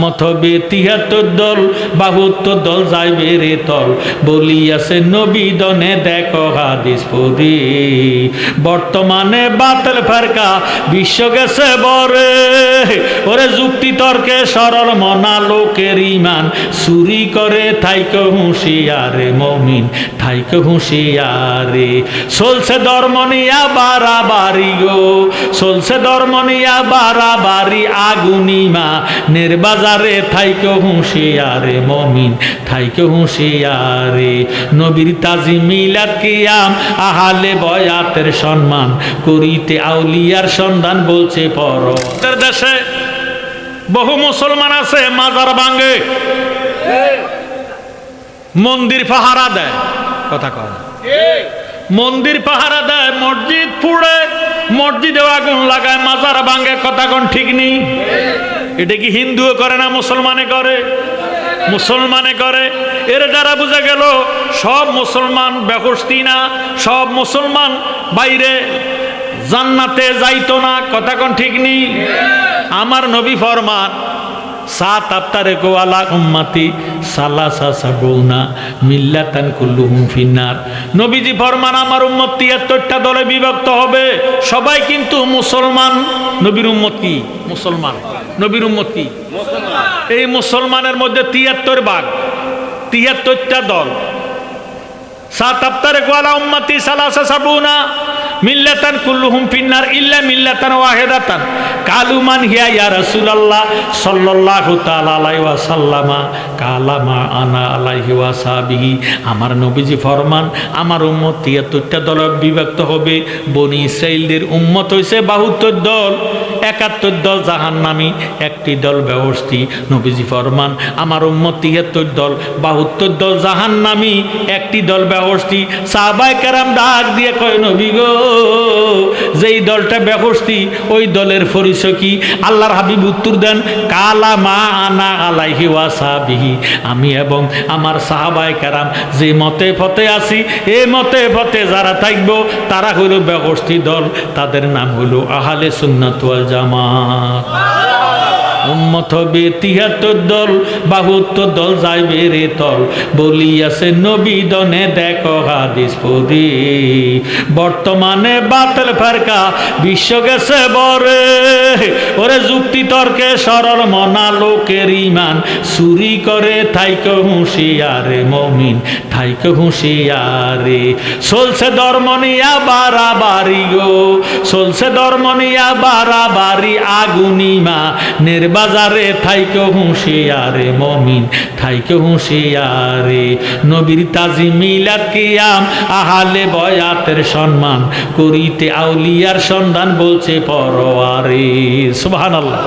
উম্মত হবে ৭৩ দল, ৭২ দল যাইবে রে তল, বলিয়াছে নবী দনে দেখো হাদিস পড়ি। বর্তমানে বাতিল ফেরকা বিশ্ব গেছে বরে, ওরে যুক্তি তর্কে সরল মনা লোকের ইমান চুরি করে থাইকে হুঁশিয়ারে মমিন, থাইকে হুঁশিয়ারে। চলছে ধর্ম নিয়া বাড়াবাড়ি গো, চলছে ধর্ম নিয়া বাড়াবাড়ি, আগুনিমা নির্বাজারে থাইকে হুঁশিয়ারে মমিন, থাইকে হুঁশিয়ারে। নবীর তাজি মিলাদ কিয়াম আহালে বয়াতের সম্মান করিতে আউলিয়ার সন্ধান বলছে পর। দেশে বহু মুসলমান আছে মাজার ভাঙে, মন্দির পাহারা দেয়, কথা কয় মন্দির পাহারা দেয়, মসজিদ পুড়ে, মসজিদে আগুন লাগায়, মাজার ভাঙে, কথা কোন ঠিক নেই? এটা কি হিন্দুও করে না মুসলমানে করে? মুসলমানে করে। এর দ্বারা বোঝা গেল সব মুসলমান বেহুশতি না, সব মুসলমান বাইরে জান্নাতে যাইতো না, কথা কোন ঠিক নেই? আমার নবী ফরমান সাত আফতারে গোয়ালা উম্মতি সালাসা সাবুনা মিল্লাতান কুল্লুহুম ফিন্নার। নবীজি ফরমান আমার উম্মত ৭৩টা দলে বিভক্ত হবে, সবাই কিন্তু মুসলমান। নবীর উম্মত কি? মুসলমান। নবীর উম্মত কি? মুসলমান। এই মুসলমানের মধ্যে ৭৩ ভাগ, ৭৩টা দল। সাত আফতারে গোয়ালা উম্মতি সালাসা সাবুনা মিল্লাতান কুল্লুহুম ফিন্নার ইল্লা মিল্লাতান ওয়াহিদাতান। কালু মান হিয়া ইয়া রাসূলুল্লাহ সাল্লাল্লাহু তাআলা আলাইহি ওয়াসাল্লামা কালামা আনা আলাইহি ওয়াসাবিহি। আমার নবীজি ফরমান আমার উম্মত ৭৩টা দলে বিভক্ত হবে। বনি ইসরাইলদের উম্মত হইছে ৭২ দল, ৭১ দল জাহান্নামী, একটি দল বেহেশতি। নবীজি ফরমান আমার উম্মত ৭৩ দল, ৭২ দল জাহান্নামী, একটি দল বেহেশতি। সাহাবায়ে কেরাম ডাক দিয়ে কয় নবী গো, যেই দলটা বেহেশতি ওই দলের পরিচয় কি? আল্লাহর হাবিব উত্তর দেন কালা মা আনা আলাইহি ওয়াসাবিহি। আমি এবং আমার সাহাবায়ে কেরাম যে মতে ফতে আছি, এই মতে ফতে যারা থাকবো তারা হলো বেহেশতি দল, তাদের নাম হলো আহলে সুন্নাত ওয়াল জামাত। উম্মত হবে ৭৩ দল, ৭২ দল যাইবে রে তল, বলিয়াছে নবী দনে দেখো হাদিস পড়ি। বর্তমানে বাতিল ফেরকা বিশ্ব গেছে বরে, ওরে যুক্তি তর্কে সরল মনা লোকের ইমান চুরি করে থাইকে হুঁশিয়ারে মমিন, থাইকে হুঁশিয়ারে। চলছে ধর্ম নিয়া বাড়াবাড়ি গো, চলছে ধর্ম নিয়া বাড়াবাড়ি, আগুনিমা বাজারে থাইকে হুঁশিয়ারে মমিন, থাইকে হুঁশিয়ারে। নবীর তাজি মিলাদ কিয়াম আহালে বয়াতের সম্মান করিতে আউলিয়ার সন্ধান বলছে পরওয়ারে। সুবহানাল্লাহ।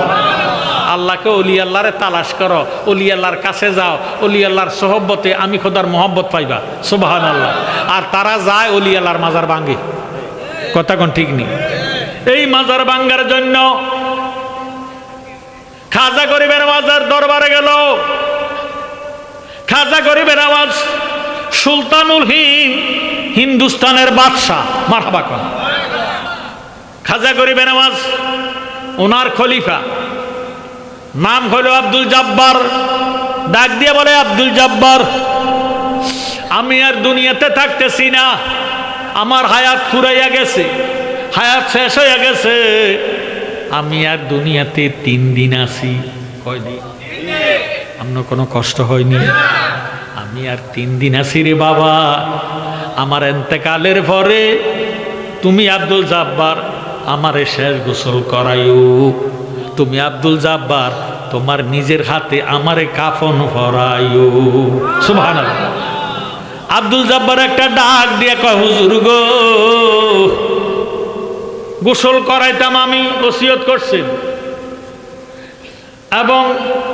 আল্লাহকে ওলি আল্লাহরে তালাশ করো, ওলি আল্লাহর কাছে যাও, ওলি আল্লাহর সোহবতে আমি খোদার মোহব্বত পাইবা। সুবহানাল্লাহ। আর তারা যায় ওলি আল্লাহর মাজার ভাঙ্গে, কথা কোন ঠিক নেই? এই মাজার ভাঙ্গার জন্য খাজা গরিবের আওয়াজের দরবারে গেল। খাজা গরিবের আওয়াজ সুলতানুল হিন্দ, হিন্দুস্তানের বাদশাহ, মারহাবা কোন। খাজা গরিবের আওয়াজ ওনার খলিফা, নাম হলো আব্দুল জব্বার। ডাক দিয়ে বলে আব্দুল জব্বার, আমি আর দুনিয়াতে থাকতেছি না, আমার হায়াত ফুরাইয়া গেছে, হায়াত শেষ হয়ে গেছে, আমি আর দুনিয়াতে 3 দিন আছি। কয়দিন? আপনার কোনো কষ্ট হয়নি? আমি আর 3 দিন আছি রে বাবা। আমার এন্তেকালের পরে তুমি আব্দুল জব্বার আমারে শেষ গোসল করাইও। তুমি আব্দুল জব্বার তোমার নিজের হাতে আমারে কাফন পরাইও। সুবহানাল্লাহ। আব্দুল জব্বার একটা ডাক দিয়ে কয় হুজুর গো, গোসল করাইতাম আমি, ওসিয়ত করছেন, এবং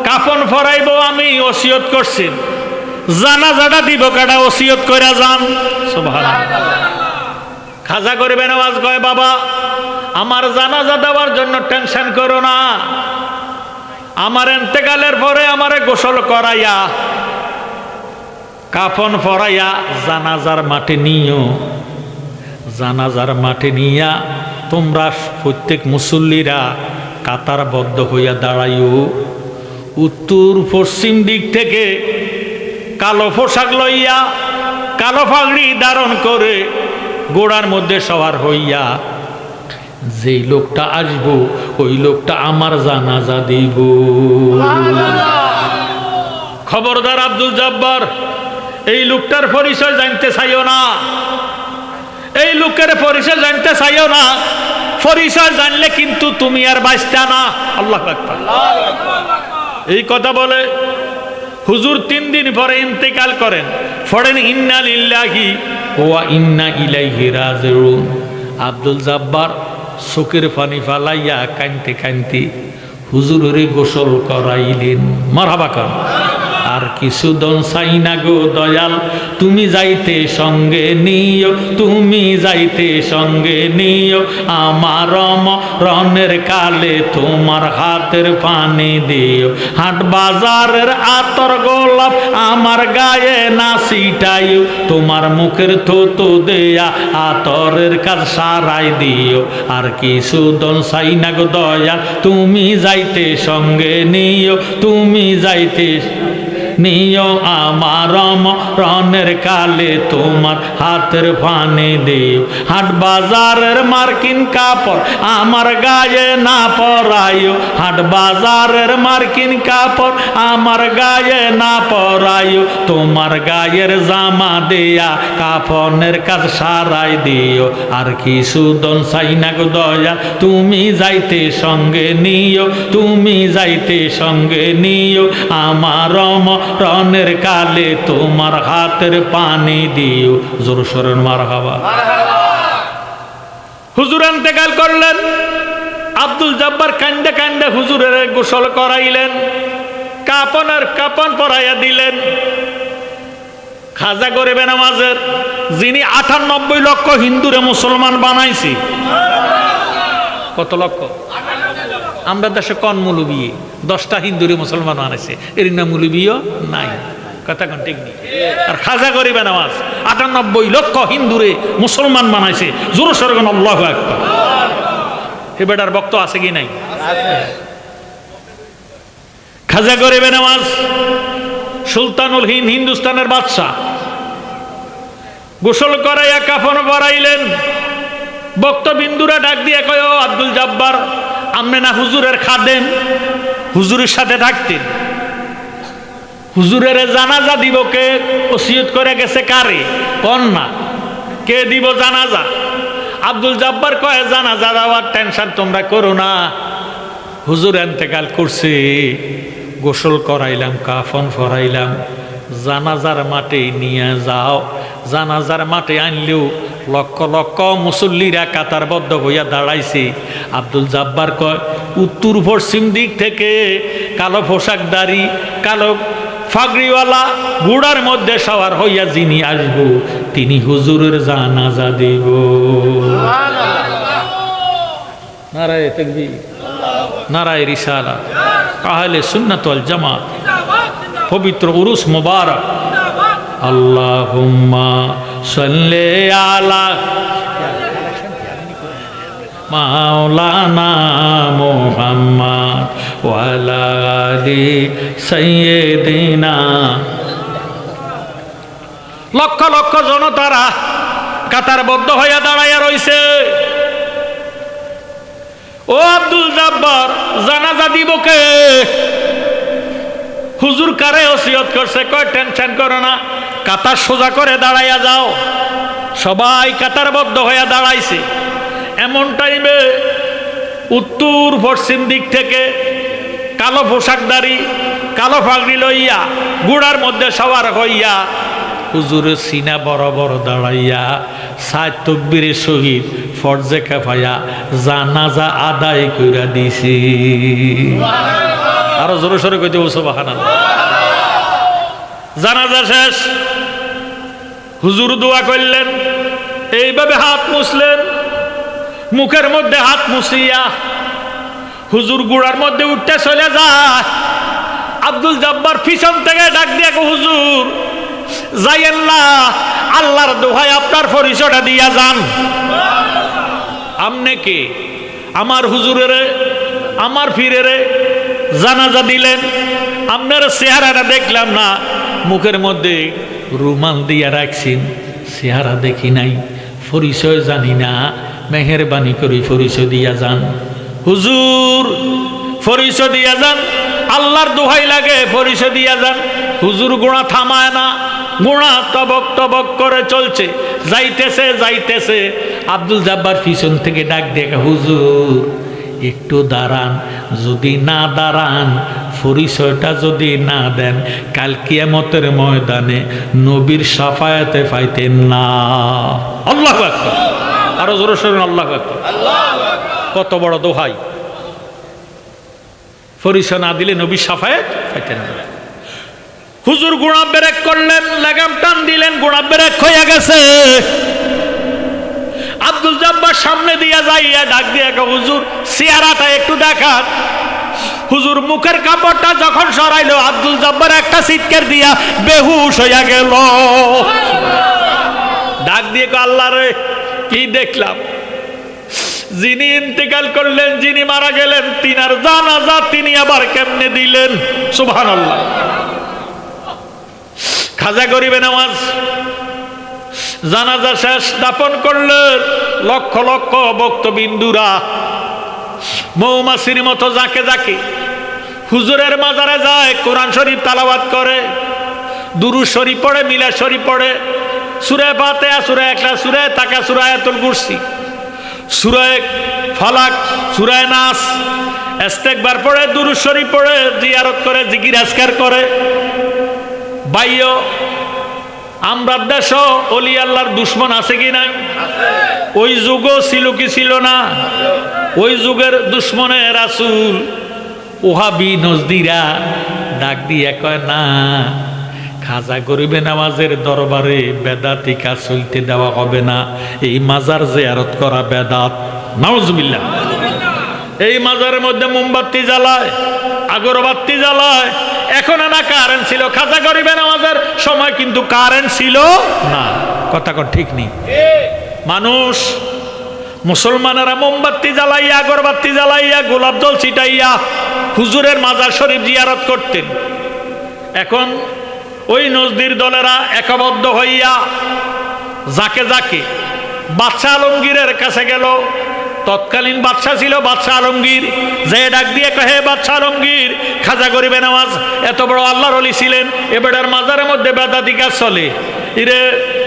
কাফন ফরাইব আমি, ওসিয়ত করছেন। জানাজাটা দিব কাটা, ওসিয়ত কইরা যান। সুবহানাল্লাহ। খাজা গরিবের আওয়াজ কয় বাবা, আমার জানাজা দেওয়ার জন্য টেনশন করো না, আমার ইন্তেকালের পরে আমারে গোসল করাইয়া কাফন ফরাইয়া জানাজার মাঠে নিও। জানাজার মাঠে নিয়া তোমরা প্রত্যেক মুসল্লিরা কাতারবদ্ধ হইয়া দাঁড়াইও। উত্তর পশ্চিম দিক থেকে কালো পোশাক লইয়া কালো পাগড়ি ধারণ করে ঘোড়ার মধ্যে সওয়ার হইয়া যেই লোকটা আসবো ওই লোকটা আমার জানাজা দিব। খবরদার আব্দুল জব্বার, এই লোকটার পরিচয় জানতে চাইও না, এই লোকের পরিচয় জানতে চাইও না। পরিচয় জানলে কিন্তু তুমি আর বাঁচতা না। আল্লাহু আকবার। এই কথা বলে হুজুর 3 দিন পরে ইন্তেকাল করেন। পড়েন ইন্না লিল্লাহি ওয়া ইন্না ইলাইহি রাজিউন। আব্দুল জব্বার চোখের পানি ফালাইয়া কানতে কানতে হুজুরের গোসল করাইলেন। মারহাবা কর। আর কিছু দন চাই না গো দয়াল, তুমি যাইতে সঙ্গে নিও, তুমি যাইতে সঙ্গে নিও, আমার মরণের কালে তোমার হাতের পানি দিও, হাট বাজারের আতর গোলাপ আমার গায়ে না ছিটাইও, তোমার মুখের থুতু দেয়া আতরের কাজ সারাই দিও। আর কিছু দন চাই না গো দয়াল, তুমি যাইতে সঙ্গে নিও, তুমি যাইতে নিও, আমার মরণের কালে তোমার হাতের পানি দিও, হাট বাজারের মার্কিন কাপড় আমার গায়ে না পরাইও, হাট বাজারের মার্কিন কাপড় আমার গায়ে না পরাইও, তোমার গায়ের জামা দেয়া কাফনের কাজ সারাই দিও। আর কিছু দন চাই না গো দয়া, তুমি যাইতে সঙ্গে নিও, তুমি যাইতে সঙ্গে নিও, আমার রনের কালে তোমার হাতের পানি দিও। জোর সরেন মারহাবা। হুজুর ইন্তেকাল করলেন। আব্দুল জব্বার কান্দে কান্দে হুজুরের গোসল করাইলেন, কাপন পরাইয়া দিলেন। খাজা গরিবে নামাজের যিনি 98 লক্ষ হিন্দুরে মুসলমান বানাইছি। কত লক্ষ? আমরা দেশে কন মুলুবি 10টা হিন্দুরে মুসলমান বানাইছে, এর না মুলুবিও নাই। কথা কোন ঠিক নেই। আর খাজা গরিবে নামাজ 98 লক্ষ হিন্দুরে মুসলমান বানাইছে। জোর সরগন আল্লাহু আকবার। হে বেটার ভক্ত আছে কি নাই? খাজা গরিবে নামাজ সুলতানুল হিন্দ, হিন্দুস্তানের বাদশাহ, গোসল করাইয়া কাফন পরাইলেন। বক্তবিন্দুরা ডাক দিয়ে কয়, ও আব্দুল জব্বার, আপনি না হুজুরের খাদেম, হুজুরের সাথে থাকতেন, হুজুরের জানাজা দিব কে? ওসিয়ত করে গেছে কারে? কন্যা কে দিব জানাজা? আব্দুল জব্বার কয়, জানাজা দেওয়ার টেনশন তোমরা করো না, হুজুর ইন্তেকাল করছে, গোসল করাইলাম, কাফন পরাইলাম, জানাজার মাঠে নিয়ে যাও। জানাজার মাঠে আনলেও লক্ষ লক্ষ মুসল্লিরা কাতারবদ্ধ হইয়া দাঁড়াইছে। আব্দুল জব্বার কয়, উত্তর পশ্চিম দিক থেকে কালো পোশাকধারী, কালো ফাগড়িওয়ালা ঘোড়ার মধ্যে সওয়ার হইয়া যিনি আসব, তিনি হুজুরের জানাজা দিব। নারায়ে তাকবীর, নারায়ে রিসালাত, আহলে সুন্নাত ওয়াল জামাত, পবিত্র উরুস মুবারক। আল্লাহুম্মা সাল্লি আলা মাওলানা মুহাম্মদ ওয়া আলা আলি সাইয়্যিদিনা। লক্ষ লক্ষ জনতারা কাতারবদ্ধ হইয়া দাঁড়াইয়া রইছে। ও আব্দুল জব্বার, জানাজা দিব কে? হুজুর কারে ওসিয়ত করছে? কয়, টেনশন করো না, কাতার সোজা করে দাঁড়াইয়া যাও। সবাই কাতারবদ্ধ হইয়া দাঁড়াইছে। এমন টাইমে উত্তর পশ্চিম দিক থেকে কালো পোশাকধারী, কালো পাগড়ি লইয়া ঘোড়ার মধ্যে সওয়ার হইয়া হুজুরের সিনা বড় বড় দাঁড়াইয়া 7 তাকবীরের সহিত ফরজে কিফায়া জানাজা আদায় কইরা দিছে। আরো জোরে সোরে কইতে সুবহানাল্লাহ। জানাজা শেষ, হুজুর দোয়া করলেন, এইভাবে হাত মুছলেন, মুখের মধ্যে হাত মুছিয়া হুজুর গুড়ার মধ্যে উঠতে চলে যায়। আব্দুল জব্বার পিছন থেকে ডাক দিয়ে, হুজুর যাইয়েন না, আল্লাহর দোহাই আপনার পরিচয়টা দিয়া যান। আমনে কে? আমার হুজুরের, আমার পীরের জানাজা দিলেন, আপনার চেহারাটা দেখলাম না, মুখের মধ্যে রুমাল দিয়া রাখছেন, চেহারা দেখি নাই, পরিচয় জানি না, মেহেরবানি করে পরিচয় দিয়া যান হুজুর, পরিচয় দিয়া যান, আল্লাহর দোহাই লাগে পরিচয় দিয়া যান। হুজুর গোড়া থামায় না, গোড়া তবক তবক করে চলছে, যাইতেছে যাইতেছে। আব্দুল জব্বার পিছন থেকে ডাক দিয়ে, হুজুর একটু দাঁড়ান, যদি না দাঁড়ান, পরিচয়টা যদি না দেন, কাল কিয়ামতের ময়দানে নবীর শাফায়াতে পাইতেন না। আল্লাহু আকবার, আরো জোরে শুনুন, আল্লাহু আকবার। কত বড় দোহাই, পরিচয় না দিলে নবীর শাফায়াত পাইতেন না। হুজুর গোড়া ব্রেক করলেন, লাগাম টান দিলেন, গোড়া ব্রেক হয়ে গেছে। আব্দুল জব্বার সামনে দিয়া যাইয়া ডাক দিয়া, হুজুর চেহারাটা একটু দেখান। হুজুর মুখের কাপড়টা যখন সরাইলো, আব্দুল জব্বার একটা চিৎকার দিয়া বেহুশ হইয়া গেল। ডাক দিয়ে আল্লাহ রে, কি দেখলাম? যিনি ইন্তেকাল করলেন, যিনি মারা গেলেন, তিনার জানাজা তিনি আবার কেমনে দিলেন? সুবহানাল্লাহ। খাজা গরিবে নওয়াজ জানাজা শেষ, দাফন করলেন। লক্ষ লক্ষ ভক্তবিন্দুরা মৌমাছির মতো যাকে যাকে হুজুরের মাজারে যায়, কোরআন শরীফ তালাওয়াত করে, দুরূদ শরীফ পড়ে, মিলাদ শরীফ পড়ে, সূরা ফাতিহা, সূরা ইখলাস, সূরা তাকা, সূরা আয়াতুল কুরসি, সূরা ফালাক, সূরা নাস, ইস্তেগফার পড়ে, দুরূদ শরীফ পড়ে, জিয়ারত করে, জিকির আজকার করে। বাইয় আমরা দেশ অলি আল্লাহর দুশ্মন আছে কি নাই? ওই যুগও ছিল কি ছিল না? ওই যুগের দুশ্মনে রাসূল ওহাবি নজদিরা ডাক দিয়ে কয়, না, খাজা গরিবে নওয়াজের দরবারে বেদাতি কাজ চলতে দেওয়া হবে না, এই মাজার জিয়ারত করা বেদাত। নাউজুবিল্লাহ। এই মাজারের মধ্যে মোমবাতি জ্বালায়, আগরবাতি জ্বালায়। এখন না কারেন্ট ছিল, খাজা গরিবে নওয়াজের সময় কিন্তু কারেন্ট ছিল না। কথা কর ঠিক নেই? মানুষ মুসলমানেরা মোমবাতি জ্বালাইয়া, আগরবাতি জ্বালাইয়া, গোলাপ জল ছিটাইয়া হুজুরের মাজার শরীফ জিয়ারত করতেন। এখন ওই নজদির দলেরা একবদ্ধ হইয়া যাকে যাকে বাদশাহ আলমগীরের কাছে গেল। তৎকালীন বাদশাহ ছিল বাদশাহ আলমগীর। যে ডাক দিয়ে কহে, বাদশাহ আলমগীর, খাজা গরিবে নওয়াজ এত বড় আল্লাহর ওলি ছিলেন, এবারের মাজারের মধ্যে বেদাতি কাজ চলে, ইরে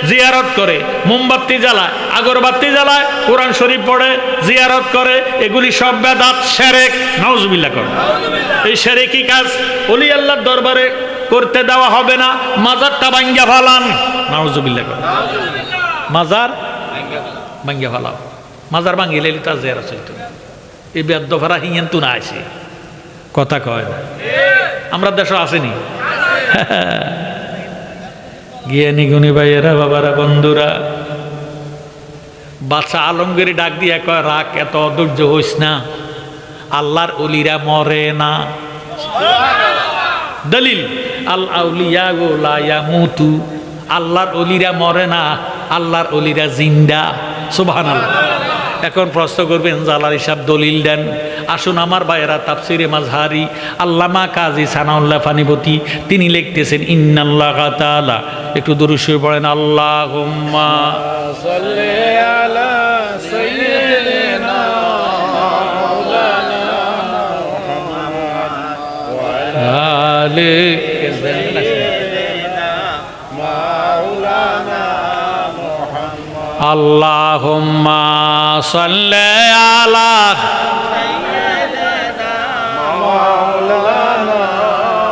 জিয়ারত করে, মোমবাতি জ্বালায়, আগরবাতি জ্বালায়, কোরআন শরীফ পড়ে, জিয়ারত করে, এগুলি সব বেদাত, শিরক। নাউজুবিল্লাহ করে। এই শিরকি কাজ ওলি আল্লাহর দরবারে করতে দেওয়া হবে না, মাজারটা ভাঙ্গা ফালান। নাউজুবিল্লাহ করে। মাজার ভাঙ্গা ফালাও। মাজার ভাঙ্গিলে তার জিয়ারত চলতো। এই বেদ্যফারা হিয়েন তু না আসে, কথা কয় না। আমরা দেশ আসেনি। জ্ঞানী গুণী ভাইয়েরা, বাবারা, বন্ধুরা, বাদশাহ আলমগীর ডাক দিয়ে কয়, রাখ, এত অধৈর্য হইস না, আল্লাহর ওলিরা মরে না। দলিল, আল আউলিয়া লা ইয়ামুতু, আল্লাহর ওলিরা মরে না, আল্লাহর ওলিরা জিন্দা। সুবহানাল্লাহ। এখন প্রশ্ন করবেন, জালালি সাহেব দলিল দেন। আসুন আমার ভাইয়েরা, তাফসিরে মাজহারি আল্লামা কাজী সানাউল্লাহ ফানিপতি তিনি লিখতেছেন, ইন্নাল্লাহ তাআলা, একটু দুরূদ শরীফ পড়েন, আল্লাহুম্মা সাল্লি আলা সাইয়্যিদিনা মাওলানা মুহাম্মদ ওয়া আলি আল্লাহুম্মা সাল্লি আলা সাইয়্যিদিনা মাওলানা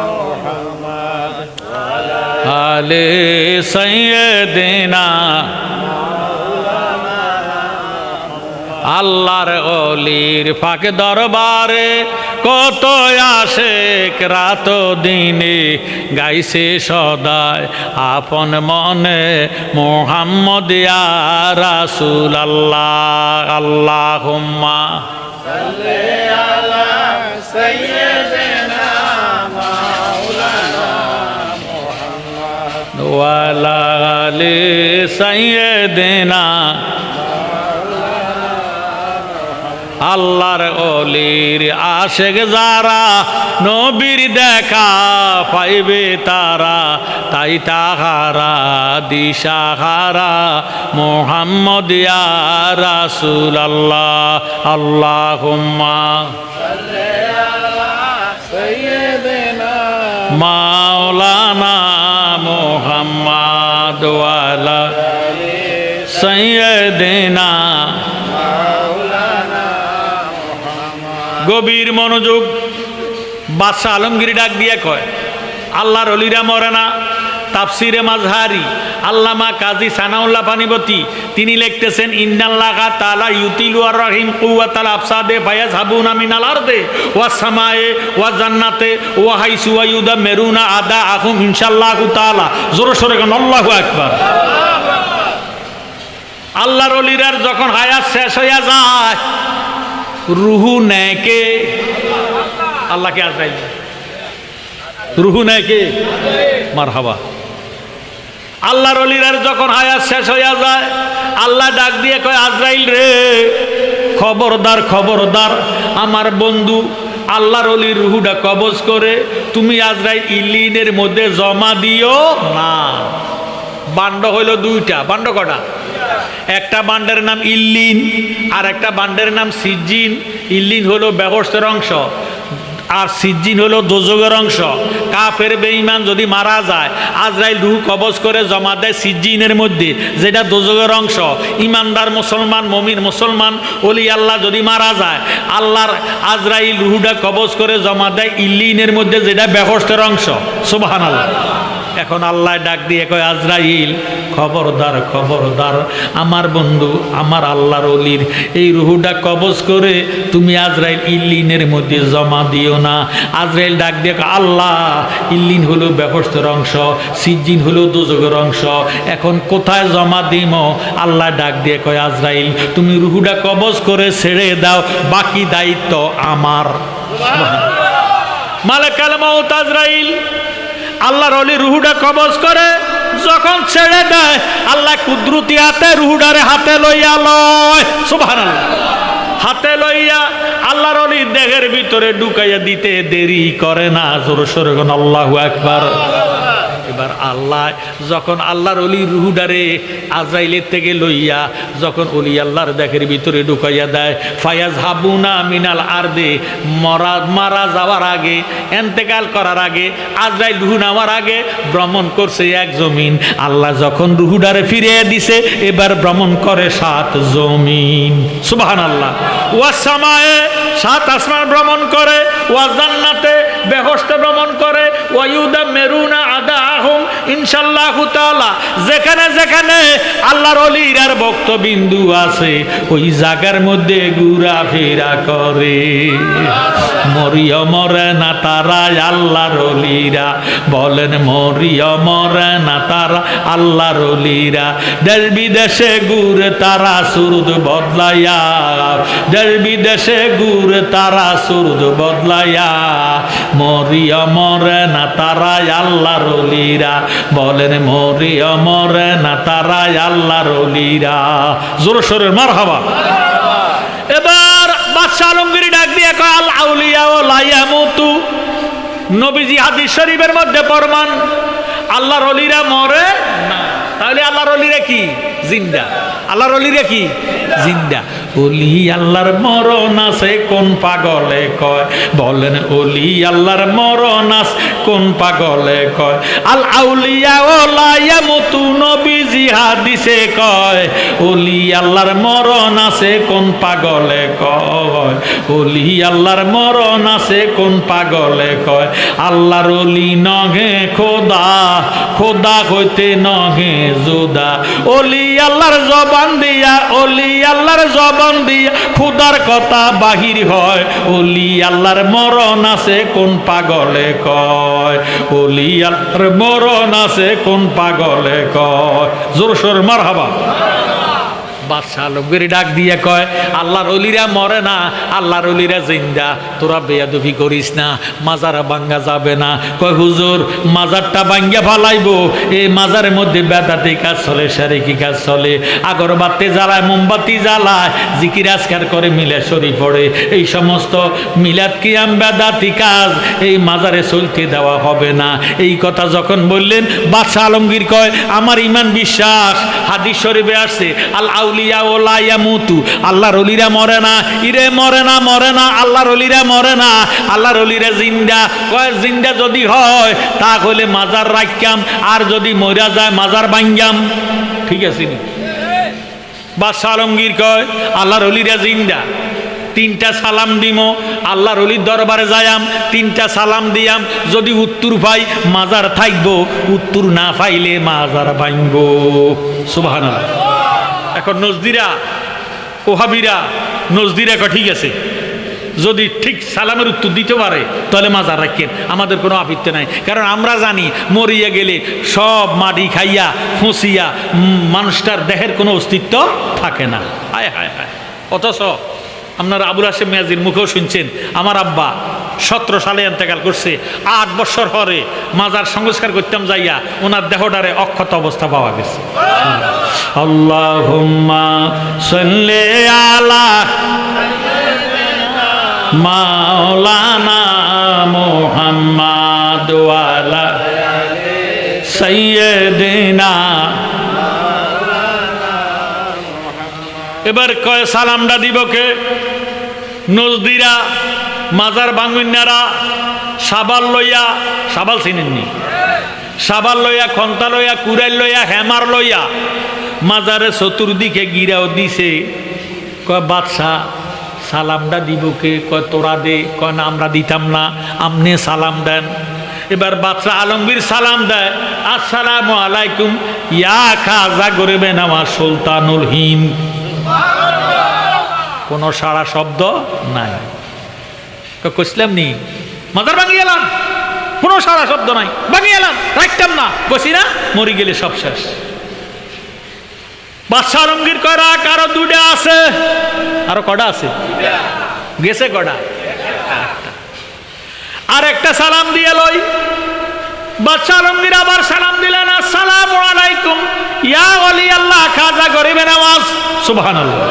মুহাম্মদ ওয়া আলি সাইয়্যিদিনা আল্লাহর ওলির পাক দরবারে কত আশিক রাত দিনে গাইছে সদায় আপন মনে মুহাম্মদ ইয়া রাসূলুল্লাহ। আল্লাহুম্মা সাল্লি আলা সাইয়্যিদিনা মাওলানা মুহাম্মদ ওয়া আলা আলি সাইয়্যিদিনা আল্লাহর অলির আশেক যারা নবীর দেখা পাইবে তারা, তাই তাহারা দিশাহারা মুহাম্মদ ইয়া রাসূলুল্লাহ। আল্লাহুম্মা মাওলানা মুহাম্মদ ওয়ালা সাইয়্যিদিনা। গভীর মনোযোগ। বাদশাহ আলমগীর ডাক দিয়ে কয়, আল্লাহর অলিরা মরে না। তাফসিরে মাজহারি আল্লামা কাজী সানাউল্লাহ পানিপতি তিনি লিখতেছেন, ইন্নাল্লাহা তাআলা ইউতিলু আর রহিম কুওয়াতাল আফসাদে ফায়াযহাবুনা মিনাল আরদে ওয়াস সামায়ে ওয়া জান্নাতে ওয়া হাইসু ওয়া ইউদামিরুনা আদাআহুম ইনশাআল্লাহু তাআলা। জোরে সোরে কোন আল্লাহু আকবার। আল্লাহর অলিরার যখন হায়াত শেষ হইয়া যায়, রুহু নেয় কে? আল্লাহকে আজরাইল। রুহু নেয় কে? মারহাবা। আল্লাহর অলিরার যখন হায়াত শেষ হইয়া যায়, আল্লাহ ডাক দিয়ে কয়, আজরাইল রে, খবরদার খবরদার, আমার বন্ধু আল্লাহর অলির রুহুটা কবজ করে তুমি আজরাইল ইল্লিনের মধ্যে জমা দিও না। বান্ড হইল দুইটা। বান্ড কটা? একটা বান্ডের নাম ইল্লিন আর একটা বান্ডের নাম সিজ্জিন। ইল্লিন হলো বেহেশতের অংশ আর সিজ্জিন হলো দোজখের অংশ। কাফের বেঈমান যদি মারা যায়, আজরাইল রূহ কবজ করে জমা দেয় সিজ্জিনের মধ্যে, যেটা দোজখের অংশ। ইমানদার মুসলমান, মুমিন মুসলমান, ওলি আল্লাহ যদি মারা যায়, আল্লাহর আজরাইল রূহটা কবজ করে জমা দেয় ইল্লিনের মধ্যে, যেটা বেহেশতের অংশ। সুবহানাল্লাহ। এখন আল্লাহ ডাক দিয়ে কয়, আজরাইল খবরদার খবরদার, আমার বন্ধু আমার আল্লাহর অলির এই রুহুটা কবজ করে তুমি আজরাইল ইল্লিনের মধ্যে জমা দিও না। আজরাইল ডাক দিয়ে কয়, আল্লাহ, ইল্লিন হলো বেহেশতের অংশ, সিজ্জিন হলো দোজখের অংশ, এখন কোথায় জমা দিম? আল্লাহ ডাক দিয়ে কয়, আজরাইল তুমি রুহুটা কবজ করে ছেড়ে দাও, বাকি দায়িত্ব আমার। মালাকুল মউত আজরাইল আল্লাহর অলি রুহুটা কবজ করে যখন ছেড়ে দেয়, আল্লাহ কুদরতি হাতে রুহুডারে হাতে লইয়া লয়। সুবহানাল্লাহ। হাতে লইয়া আল্লাহর অলির দেহের ভিতরে ঢুকাইয়া দিতে দেরি করে না। জোরে সোরে কোন আল্লাহু আকবার। এবার আল্লাহ যখন আল্লাহর অলির রুহুডারে আজরাইলের থেকে লইয়া যখন অলি আল্লাহর দেহের ভিতরে ঢুকাইয়া দেয়, ফায়াযহাবুনা মিনাল আরদে, মারা যাওয়ার আগে, এন্তেকাল করার আগে, আজরাইল রুহু নেওয়ার আগে ভ্রমণ করছে এক জমিন। আল্লাহ যখন রুহুডারে ফিরিয়ে দিছে, এবার ভ্রমণ করে 7 জমিন। সুবহানাল্লাহ। ওয়াস সামায়ে, 7 আসমান ভ্রমণ করে, ওয়া জান্নাতে, বেহেশতে ভ্রমণ করে, ওয়া ইউদামিরুনা আদাআহুম ইনশাআল্লাহু তাআলা। যেখানে যেখানে আল্লাহর অলির আর ভক্তবিন্দু আছে, ওই জায়গার মধ্যে ঘোরাফেরা করে। মরিয়মর না তারা আল্লাহর অলিরা, বলেন মরিয়মর না তারা আল্লাহর অলিরা। দেশ বিদেশে ঘুরে তারা সুরদ বদলাইয়া, দেশ বিদেশে ঘুরে তারা সুরদ বদলাইয়া। মরিয়মর না তারা আল্লাহর অলিরা, বলেন মরিয়মর না তারা আল্লাহর অলিরা। জোরে সোরে মারহাবা। এবার বাদশাহ আলমগীর ডাক দিয়ে কয়, আল আউলিয়া লা ইয়ামুতু। নবীজি হাদিস শরীফের মধ্যে ফরমান, আল্লাহর অলিরা মরে না। তাহলে আল্লাহর অলিরা কি? জিন্দা। আল্লাহর অলিরা কি? জিন্দা। অলি আল্লাহর মরণ আছে কোন পাগলে কয়? বলেন অলি আল্লাহর মরণ আছে কোন পাগলে কয়? আল আউলিয়া লা ইয়ামুতু, নবীজি হাদিসে কয়, অলি আল্লাহর মরণ আছে কোন পাগলে কয়? অলি আল্লাহর মরণ আছে কোন পাগলে কয়? আল্লাহর অলি নহে খোদা, খোদা হইতে নহে জুদা। অলি আল্লাহর জবান দিয়া, অলি আল্লাহর জবান দিয়া খুদার কথা বাহির হয়। অলি আল্লাহর মরণ আছে কোন পাগলে কয়? অলি আল্লাহর মরণ আছে কোন পাগলে কয়? জোর সোর মারহাবা। বাদশাহ আলমগীর ডাক দিয়ে কয়, আল্লাহর অলিরা মরে না, আল্লাহর অলিরা জিন্দা, তোরা বেয়াদবি করিস না, মাজার ভাঙ্গা যাবে না। কয় হুজুর মাজারটা ভাঙ্গা ফালাইবো, এই মাজারের মধ্যে বেদাতি কাজ চলে, শারীরিক কাজ চলে, আগরবাতি জ্বালায়, মোমবাতি জ্বালায়, জিকির আজকার করে, মিলাদ শরীফ পড়ে, এই সমস্ত মিলাদ কিয়াম বেদাতি কাজ এই মাজারে চলতে দেওয়া হবে না। এই কথা যখন বললেন, বাদশাহ আলমগীর কয়, আমার ইমান বিশ্বাস, হাদিস শরীফে আসছে, আল আউলিয়া ও লা ইয়ামুতু, আল্লাহর ওলিরা মরে না, ইরে মরে না, মরে না, আল্লাহর ওলিরা মরে না, আল্লাহর ওলিরা জিন্দা। কয় জিন্দা যদি হয় তাহলে মাজার রাখতাম, আর যদি মরা যায় মাজার ভাঙ্গাম। ঠিক আছে নি? বাদশাহ আলমগীর কয়, আল্লাহর ওলিরা জিন্দা, তিনটা সালাম দিম, আল্লাহর অলির দরবারে যায়াম, তিনটা সালাম দিয়াম, যদি উত্তর পাই মাজার থাকবো, উত্তর না পাইলে মাজার ভাঙবো। সুবহানাল্লাহ। এখন নজদিরা, ওহাবিরা, নজদিরা কয় ঠিক আছে, যদি ঠিক সালামের উত্তর দিতে পারে তাহলে মাজার রাখেন, আমাদের কোনো আপত্তি নাই। কারণ আমরা জানি মরিয়া গেলে সব মাটি খাইয়া ফুঁসিয়া মানুষটার দেহের কোনো অস্তিত্ব থাকে না। হায় হায় হায়। অথচ আপনারা আবুল হাশেম মিয়াজির মুখেও শুনছেন, আমার আব্বা 17 সালে ইন্তেকাল করছে, 8 বছর পরে মাজার সংস্কার করতাম যাইয়া ওনার দেহটারে অক্ষত অবস্থা পাওয়া গেছে। আল্লাহুম্মা সাল্লি আলা মাওলানা মুহাম্মাদ ওয়া আলা সাইয়্যিদিনা। এবার কয় সালামটা দিব কে? নজদিরা, মাজার বাঙ্গুইনারা সাবাল লইয়া, সাবাল চিনেননি? সাবাল লইয়া, খন্তা লইয়া, কুড়াইল লইয়া, হেমার লইয়া মাজারে চতুর্দিকে গিরাও দিছে। কয় বাদশাহ সালামটা দিব কে? কয় তোরা দে। কয় না আমরা দিতাম না, আপনি সালাম দেন। এবার বাদশাহ আলমগীর সালাম দেয়, আসসালামু আলাইকুম ইয়া খাজা গরিবে নামাজ সুলতানুল হিন্দ। কোনো সারা শব্দ নাই। কইসলাম নি মাজার ভাঙিয়ে এলাম, কোনো সারা শব্দ নাই, ভাঙিয়ে এলাম, রাখতাম না, কইছি না, মরি গেলে সব শেষ। বাদশাহ আলমগীর কয় রাখ, আরো 2টা আছে। আরো কটা আছে? গেছে কটা? আর একটা সালাম দিয়ে লই। বাদশাহ আলমগীর আবার সালাম দিলেন, আসসালামু আলাইকুম ইয়া ওলি আল্লাহ খাজা গরিবে নওয়াজ। সুবহানাল্লাহ।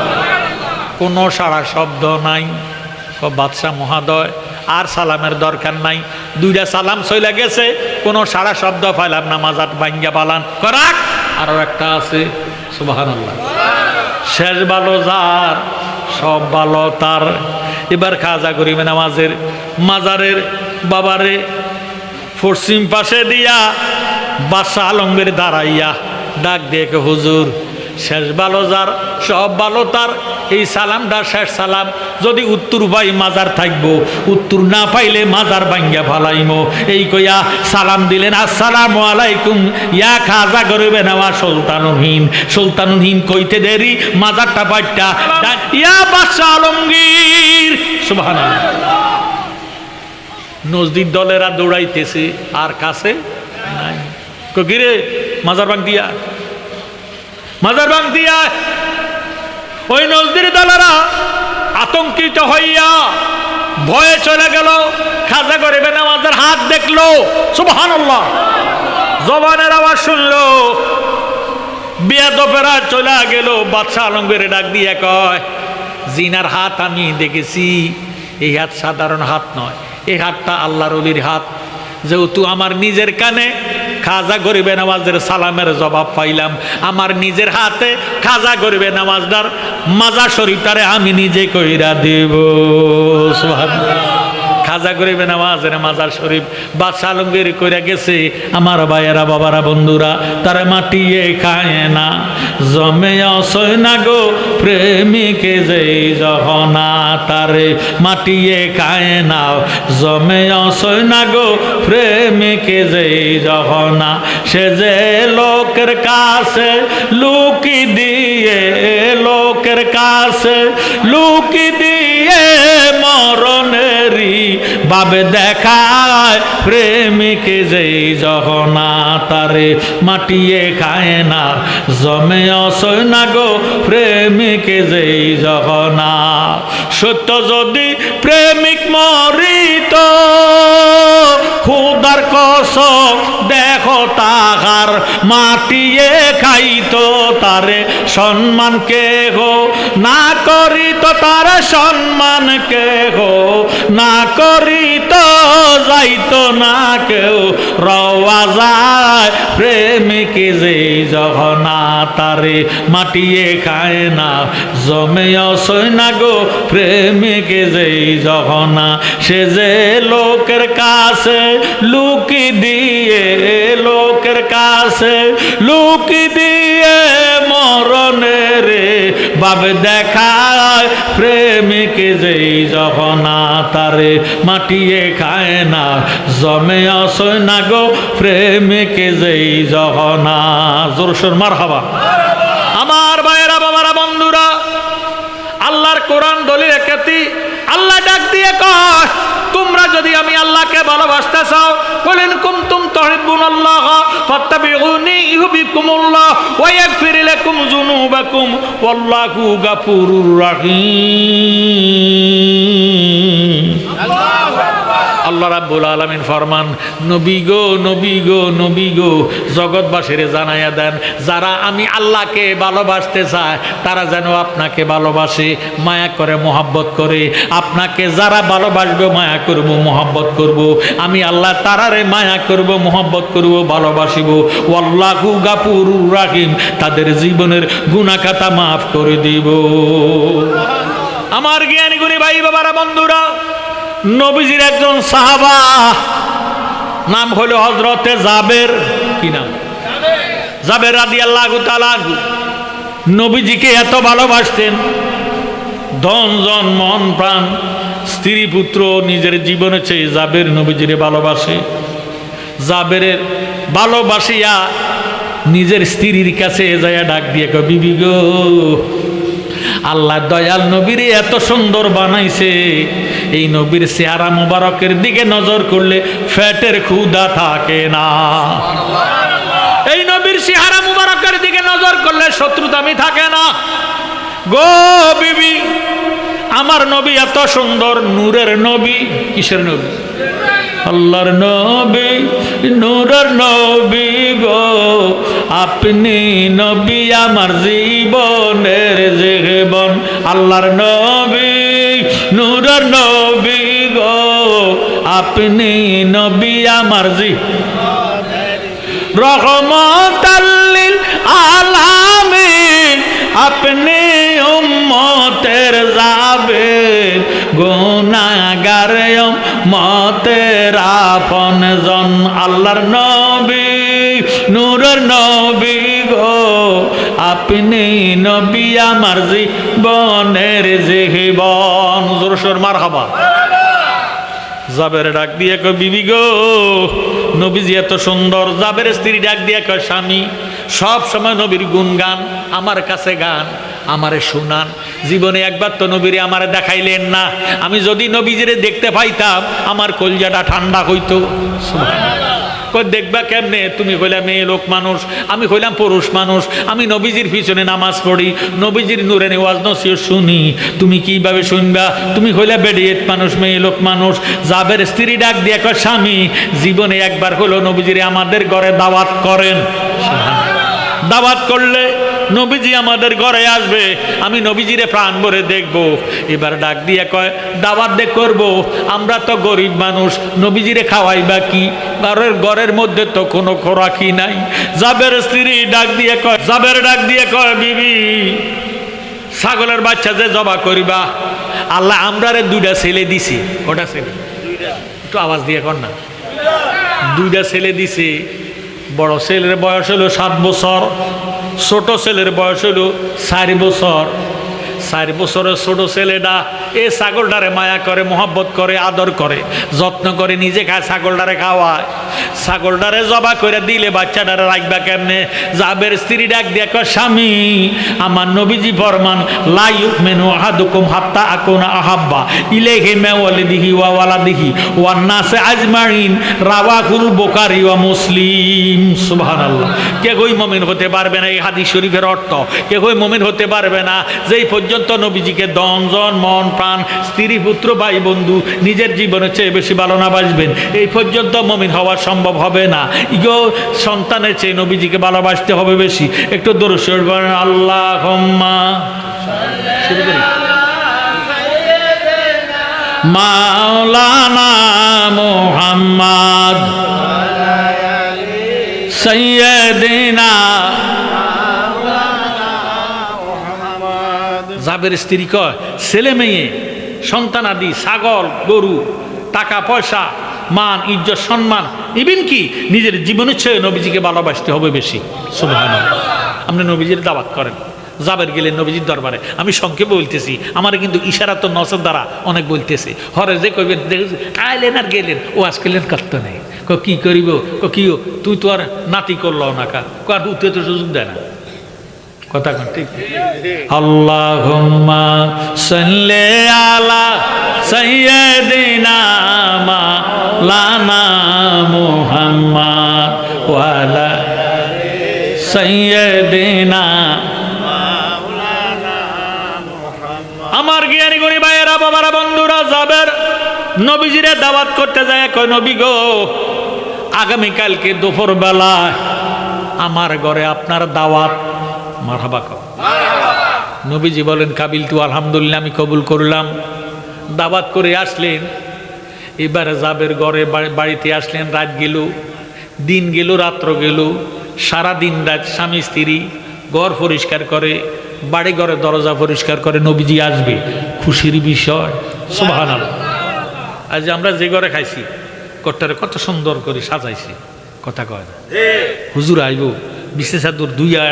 কোনো সারা শব্দ নাই। বাদশাহ মহাদয় আর সালামের দরকার নাই, 2টা সালাম চলে গেছে, কোনো সারা শব্দ পাইলাম না, মাজার ভাঙ্গা পালান। করাক আরো একটা আছে। সুবহানাল্লাহ। শেষ ভালো যার, সব ভালো তার। এবার খাজা গরিবে নওয়াজের মাজারের বাবারে পশ্চিম পাশে দিয়া বাদশাহ আলমগীর দাঁড়াইয়া ডাক দিয়ে, হুজুর শেষ ভালো যার, সব ভালো তার, এই সালামটা শেষ সালাম, যদি উত্তর পাই মাজার থাকবো, উত্তর না পাইলে মাজার ভাঙ্গা ফালাইমো। এই কইয়া সালাম দিলেন, আসসালামু আলাইকুম ইয়া খাজা গরিবে নওয়াজ সুলতানুল হিন্দ। সুলতানুল হিন্দ কইতে দেরি, মাজারটা পাইটা ইয়া বাদশাহ আলমগীর। সুবহানাল্লাহ। নজদির দলেরা দৌড়াইতেছে, আর কাছে নাই। কিরে মাজার ভাঙ দিয়া, মাজার ভাঙ দিয়া। ওই নজদির দলেরা আতঙ্কিত হইয়া ভয়ে চলে গেল। খাজা গরিবে নওয়াজের হাত দেখলো। সুবহানাল্লাহ। জবানের আওয়াজ শুনলো, বেয়াদবেরা চলে গেল। বাদশাহ আলমগীর ডাক দিয়ে কয়, জিনার হাত আমি দেখেছি, এই হাত সাধারণ হাত নয়, এই হাতটা আল্লাহর ওলির হাত। যেহেতু আমার নিজের কানে খাজা গরিবে নওয়াজের সালামের জবাব পাইলাম, আমার নিজের হাতে খাজা গরিবে নওয়াজদার মাজার শরীফটারে আমি নিজে কইরা দেব। সুবহানাল্লাহ। খাজা গরিবে নওয়াজের মাজার শরীফ বাদশাহ আলমগীর কইরা গেছে। আমার ভাইয়েরা, বাবারা, বন্ধুরা, তারা মাটিয়ে খায় না, জমে অসয় না গো প্রেমিকে যেই জহনা, তারে মাটিয়ে খায় না, জমে অসয় না গো প্রেমিকে যেই জহনা। সে যে লোকের কাছে লুকি দিয়ে, লোকের কাছে লুকি দিয়ে মরণেরই বাবে দেখায় প্রেমিকে যেই জহনা, তারে মাটিয়ে খায় না জমে অসয় না গো প্রেমিকে যেই জগনা সত্য যদি প্রেমিক মরিত খুদার কসম দেখো তাহার মাটিয়ে খাইতো তারে সম্মান কে গো না করিত তার সম্মান কে গো না করিত যাইতো না কেউ রওয়া যায় প্রেমিকে যেই জগনা তারে মাটিয়ে খায় না জমে অসয় না গো প্রেমিকে যেই জগনা সে যে লোকের কাছে লুকি দিয়ে লোকের কাছে লুকি দিয়ে মরণের ভাবে দেখায় প্রেমিকে যেই জগনা তারে মাটিয়ে খায় না জমে অসয় না গো প্রেমিকে যেই জগনা জোরসোর মারহাবা আমার ভাইয়েরা বাবারা বন্ধুরা আল্লাহর কোরআন দলিল একাতি আল্লাহ ডাক দিয়ে কয় তোমরা যদি আমি আল্লাহকে ভালোবাসতে চাও বলেন কুনতুম তুহিব্বুনাল্লাহ ফাত্তাবিউনি ইউহিব্বুকুমুল্লাহ ওয়া ইয়াগফির লাকুম যুনুবাকুম ওয়াল্লাহু গাফুরুর রহিম আল্লাহ রাব্বুল আলামিন ফরমান নবী গো নবী গো নবী গো জগৎবাসীরে জানাইয়া দেন যারা আমি আল্লাহকে ভালোবাসতে চায় তারা যেন আপনাকে ভালোবাসে মায়া করে মোহাব্বত করে আপনাকে যারা ভালোবাসবে মায়া করব মোহাব্বত করব আমি আল্লাহ তারারে মায়া করব মোহাব্বত করব ভালোবাসিব আল্লাহু গাফুরুর রহিম তাদের জীবনের গুনাহ খাতা মাফ করে দিব আমার জ্ঞানী গুণী ভাই বাবারা বন্ধুরা নবীজির একজন সাহাবা নাম হলো হযরতে জাবের কি নাম জাবের রাদিয়াল্লাহু তাআলা নবীজিকে এত ভালোবাসতেন ধন জন মন প্রাণ স্ত্রী পুত্র নিজের জীবনে চেয়ে জাবের নবীজিরে ভালোবাসে জাবেরের ভালোবাসিয়া নিজের স্ত্রীর কাছে যাইয়া ডাক দিয়ে কয় বিবি গো আল্লাহ দয়াল নবীরে এত সুন্দর বানাইছে এই নবীর চেহারা মুবারকের দিকে নজর করলে পেটের ক্ষুধা থাকে না এই নবীর চেহারা মুবারকের দিকে নজর করলে শত্রুতামি থাকে না গো বিবি আমার নবী এত সুন্দর নূরের নবী কিসের নবী আল্লাহর নবী নূরের নবী গো আপনি নবী আমার জীবনের জীবন আল্লাহর নবী নূরের নবী গো আপনি নবী আমার জীবনের রহমতাল লিল আলামিন আপনি উম্মতের যাবেন গুনাহগার উম্মতের আপনজন আল্লাহর নবী নূরের নবী গো আপনি নবী আমার জীবনের জীবন জোরসোর মারহাবা জাবের ডাক দিয়ে কয় বিবি গো নবীজি এত সুন্দর জাবের স্ত্রী ডাক দিয়ে কয় স্বামী সব সময় নবীর গুণগান আমার কাছে গান আমারে শুনান জীবনে একবার তো নবীরে আমারে দেখাইলেন না আমি যদি নবীজিরে দেখতে পাইতাম আমার কলজাটা ঠান্ডা হইতো কই দেখবা কেমনে তুমি কইলা মেয়ে লোক মানুষ আমি কইলাম পুরুষ মানুষ আমি নবীজির পিছনে নামাজ পড়ি নবীজির নূরে ওয়াজ নসিহত শুনি তুমি কিভাবে শুনবা তুমি কইলা বেডিয়েত মানুষ মেয়ে লোক মানুষ জাবের স্ত্রী ডাক দিয়ে কয় স্বামী জীবনে একবার হলো নবীজিরে আমাদের ঘরে দাওয়াত করেন দাওয়াত করলে নবীজি আমাদের ঘরে আসবে আমি নবীজিরে প্রাণ ভরে দেখব এবার ডাক দিয়ে কয় দাওয়াত দে করব আমরা তো গরিব মানুষ নবীজিরে খাওয়াইবা কি ঘরের মধ্যে তো কোনো খোরাকি নাই জাবের স্ত্রী ডাক দিয়ে কয় জাবের ডাক দিয়ে কয় বিবি ছাগলের বাচ্চা যে জবা করিবা আল্লাহ আমরারে দুইটা ছেলে দিছি কটা ছেলে একটু আওয়াজ দিয়ে কর না দুইটা ছেলে দিছে বড় ছেলের বয়স হলো 7 বছর ছোট ছেলের বয়স হলো 4 বছর 4 বছরের ছোট ছেলেটা এই ছাগলটারে মায়া করে, মোহাব্বত করে, আদর করে, যত্ন করে, নিজে খায়, ছাগলটারে খাওয়ায়। ছাগলটারে জবা করে দিলে বাচ্চাটারে রাখবা কেমনে? জাবের স্ত্রী ডাক দিয়ে কয়, স্বামী আমার নবীজি ফরমান লা ইউমিনু আহাদুকুম হাত্তা আকুনা আহাব্বা ইলাইহি মিন ওয়ালিদিহি ওয়া ওয়ালাদিহি ওয়ান নাসি আজমাইন, রাওয়াহুল বুখারী ওয়া মুসলিম। সুবহানাল্লাহ। কে কই মুমিন হতে পারবে না? এই হাদিস শরীফের অর্থ কে কই মুমিন হতে পারবে না যেই পর্যন্ত নবীজিকে ধন জন মন প্রাণ স্ত্রী পুত্র ভাই বন্ধু নিজের জীবনের চেয়ে বেশি ভালো না বাসবেন, এই পর্যন্ত মুমিন হওয়া সম্ভব হবে না। ইগো সন্তানের চেয়ে নবীজিকে ভালোবাসতে হবে বেশি। একটু দরুদ শরীফ পড়েন, আল্লাহুম্মা শুরু করি। মাওলানা মুহাম্মদ সাইয়্যিদিনা। জাবের স্ত্রী কয়, ছেলে মেয়ে সন্তান আদি ছাগল গরু টাকা পয়সা মান ইজ্জত সম্মান ইভেন কি নিজের জীবনের চেয়ে নবীজিকে ভালোবাসতে হবে বেশি। সুবহানাল্লাহ। আপনি নবীজির দাওয়াত করেন, জাবের গেলেন নবীজির দরবারে। আমি সংক্ষেপে বলতেছি, আমার কিন্তু ইশারা তো নসর দ্বারা অনেক বলতেছি। হরে যে কইবেন আইলেন আর গেলেন, ও আজকেলেন করতে নেই। কি করিব? কি তুই তো আর নাতি করলো না কা, আর উঠতে তো সুযোগ দেয় না। কথা কোন ঠিক? আল্লাহুম্মা সাল্লি আলা সাইয়্যিদিনা মাওলানা মুহাম্মদ ওয়া আলা সাইয়্যিদিনা মাওলানা মুহাম্মদ। আমার জ্ঞানী গুণী ভাইয়েরা বাবারা বন্ধুরা, জাবের নবীজিরে দাওয়াত করতে যায়। কয়, নবী গো আগামীকালকে দুপুর বেলায় আমার ঘরে আপনার দাওয়াত। মারহাবা কও। নবীজি বলেন, কাবিল তু, আলহামদুলিল্লাহ আমি কবুল করলাম। দাওয়াত করে আসলেন। এবার জাবের ঘরে বাড়িতে আসলেন। রাত গেল, দিন গেল, রাত্র গেল। সারা দিন রাত স্বামী স্ত্রী ঘর পরিষ্কার করে, বাড়ি ঘরে দরজা পরিষ্কার করে। নবীজি আসবে, খুশির বিষয়। সুবহানাল্লাহ। আজ আমরা যে ঘরে খাইছি ঘরটারে কত সুন্দর করে সাজাইছি, কথা কয় না? হুজুর আইব, বিশেষ চাদর দুইয়া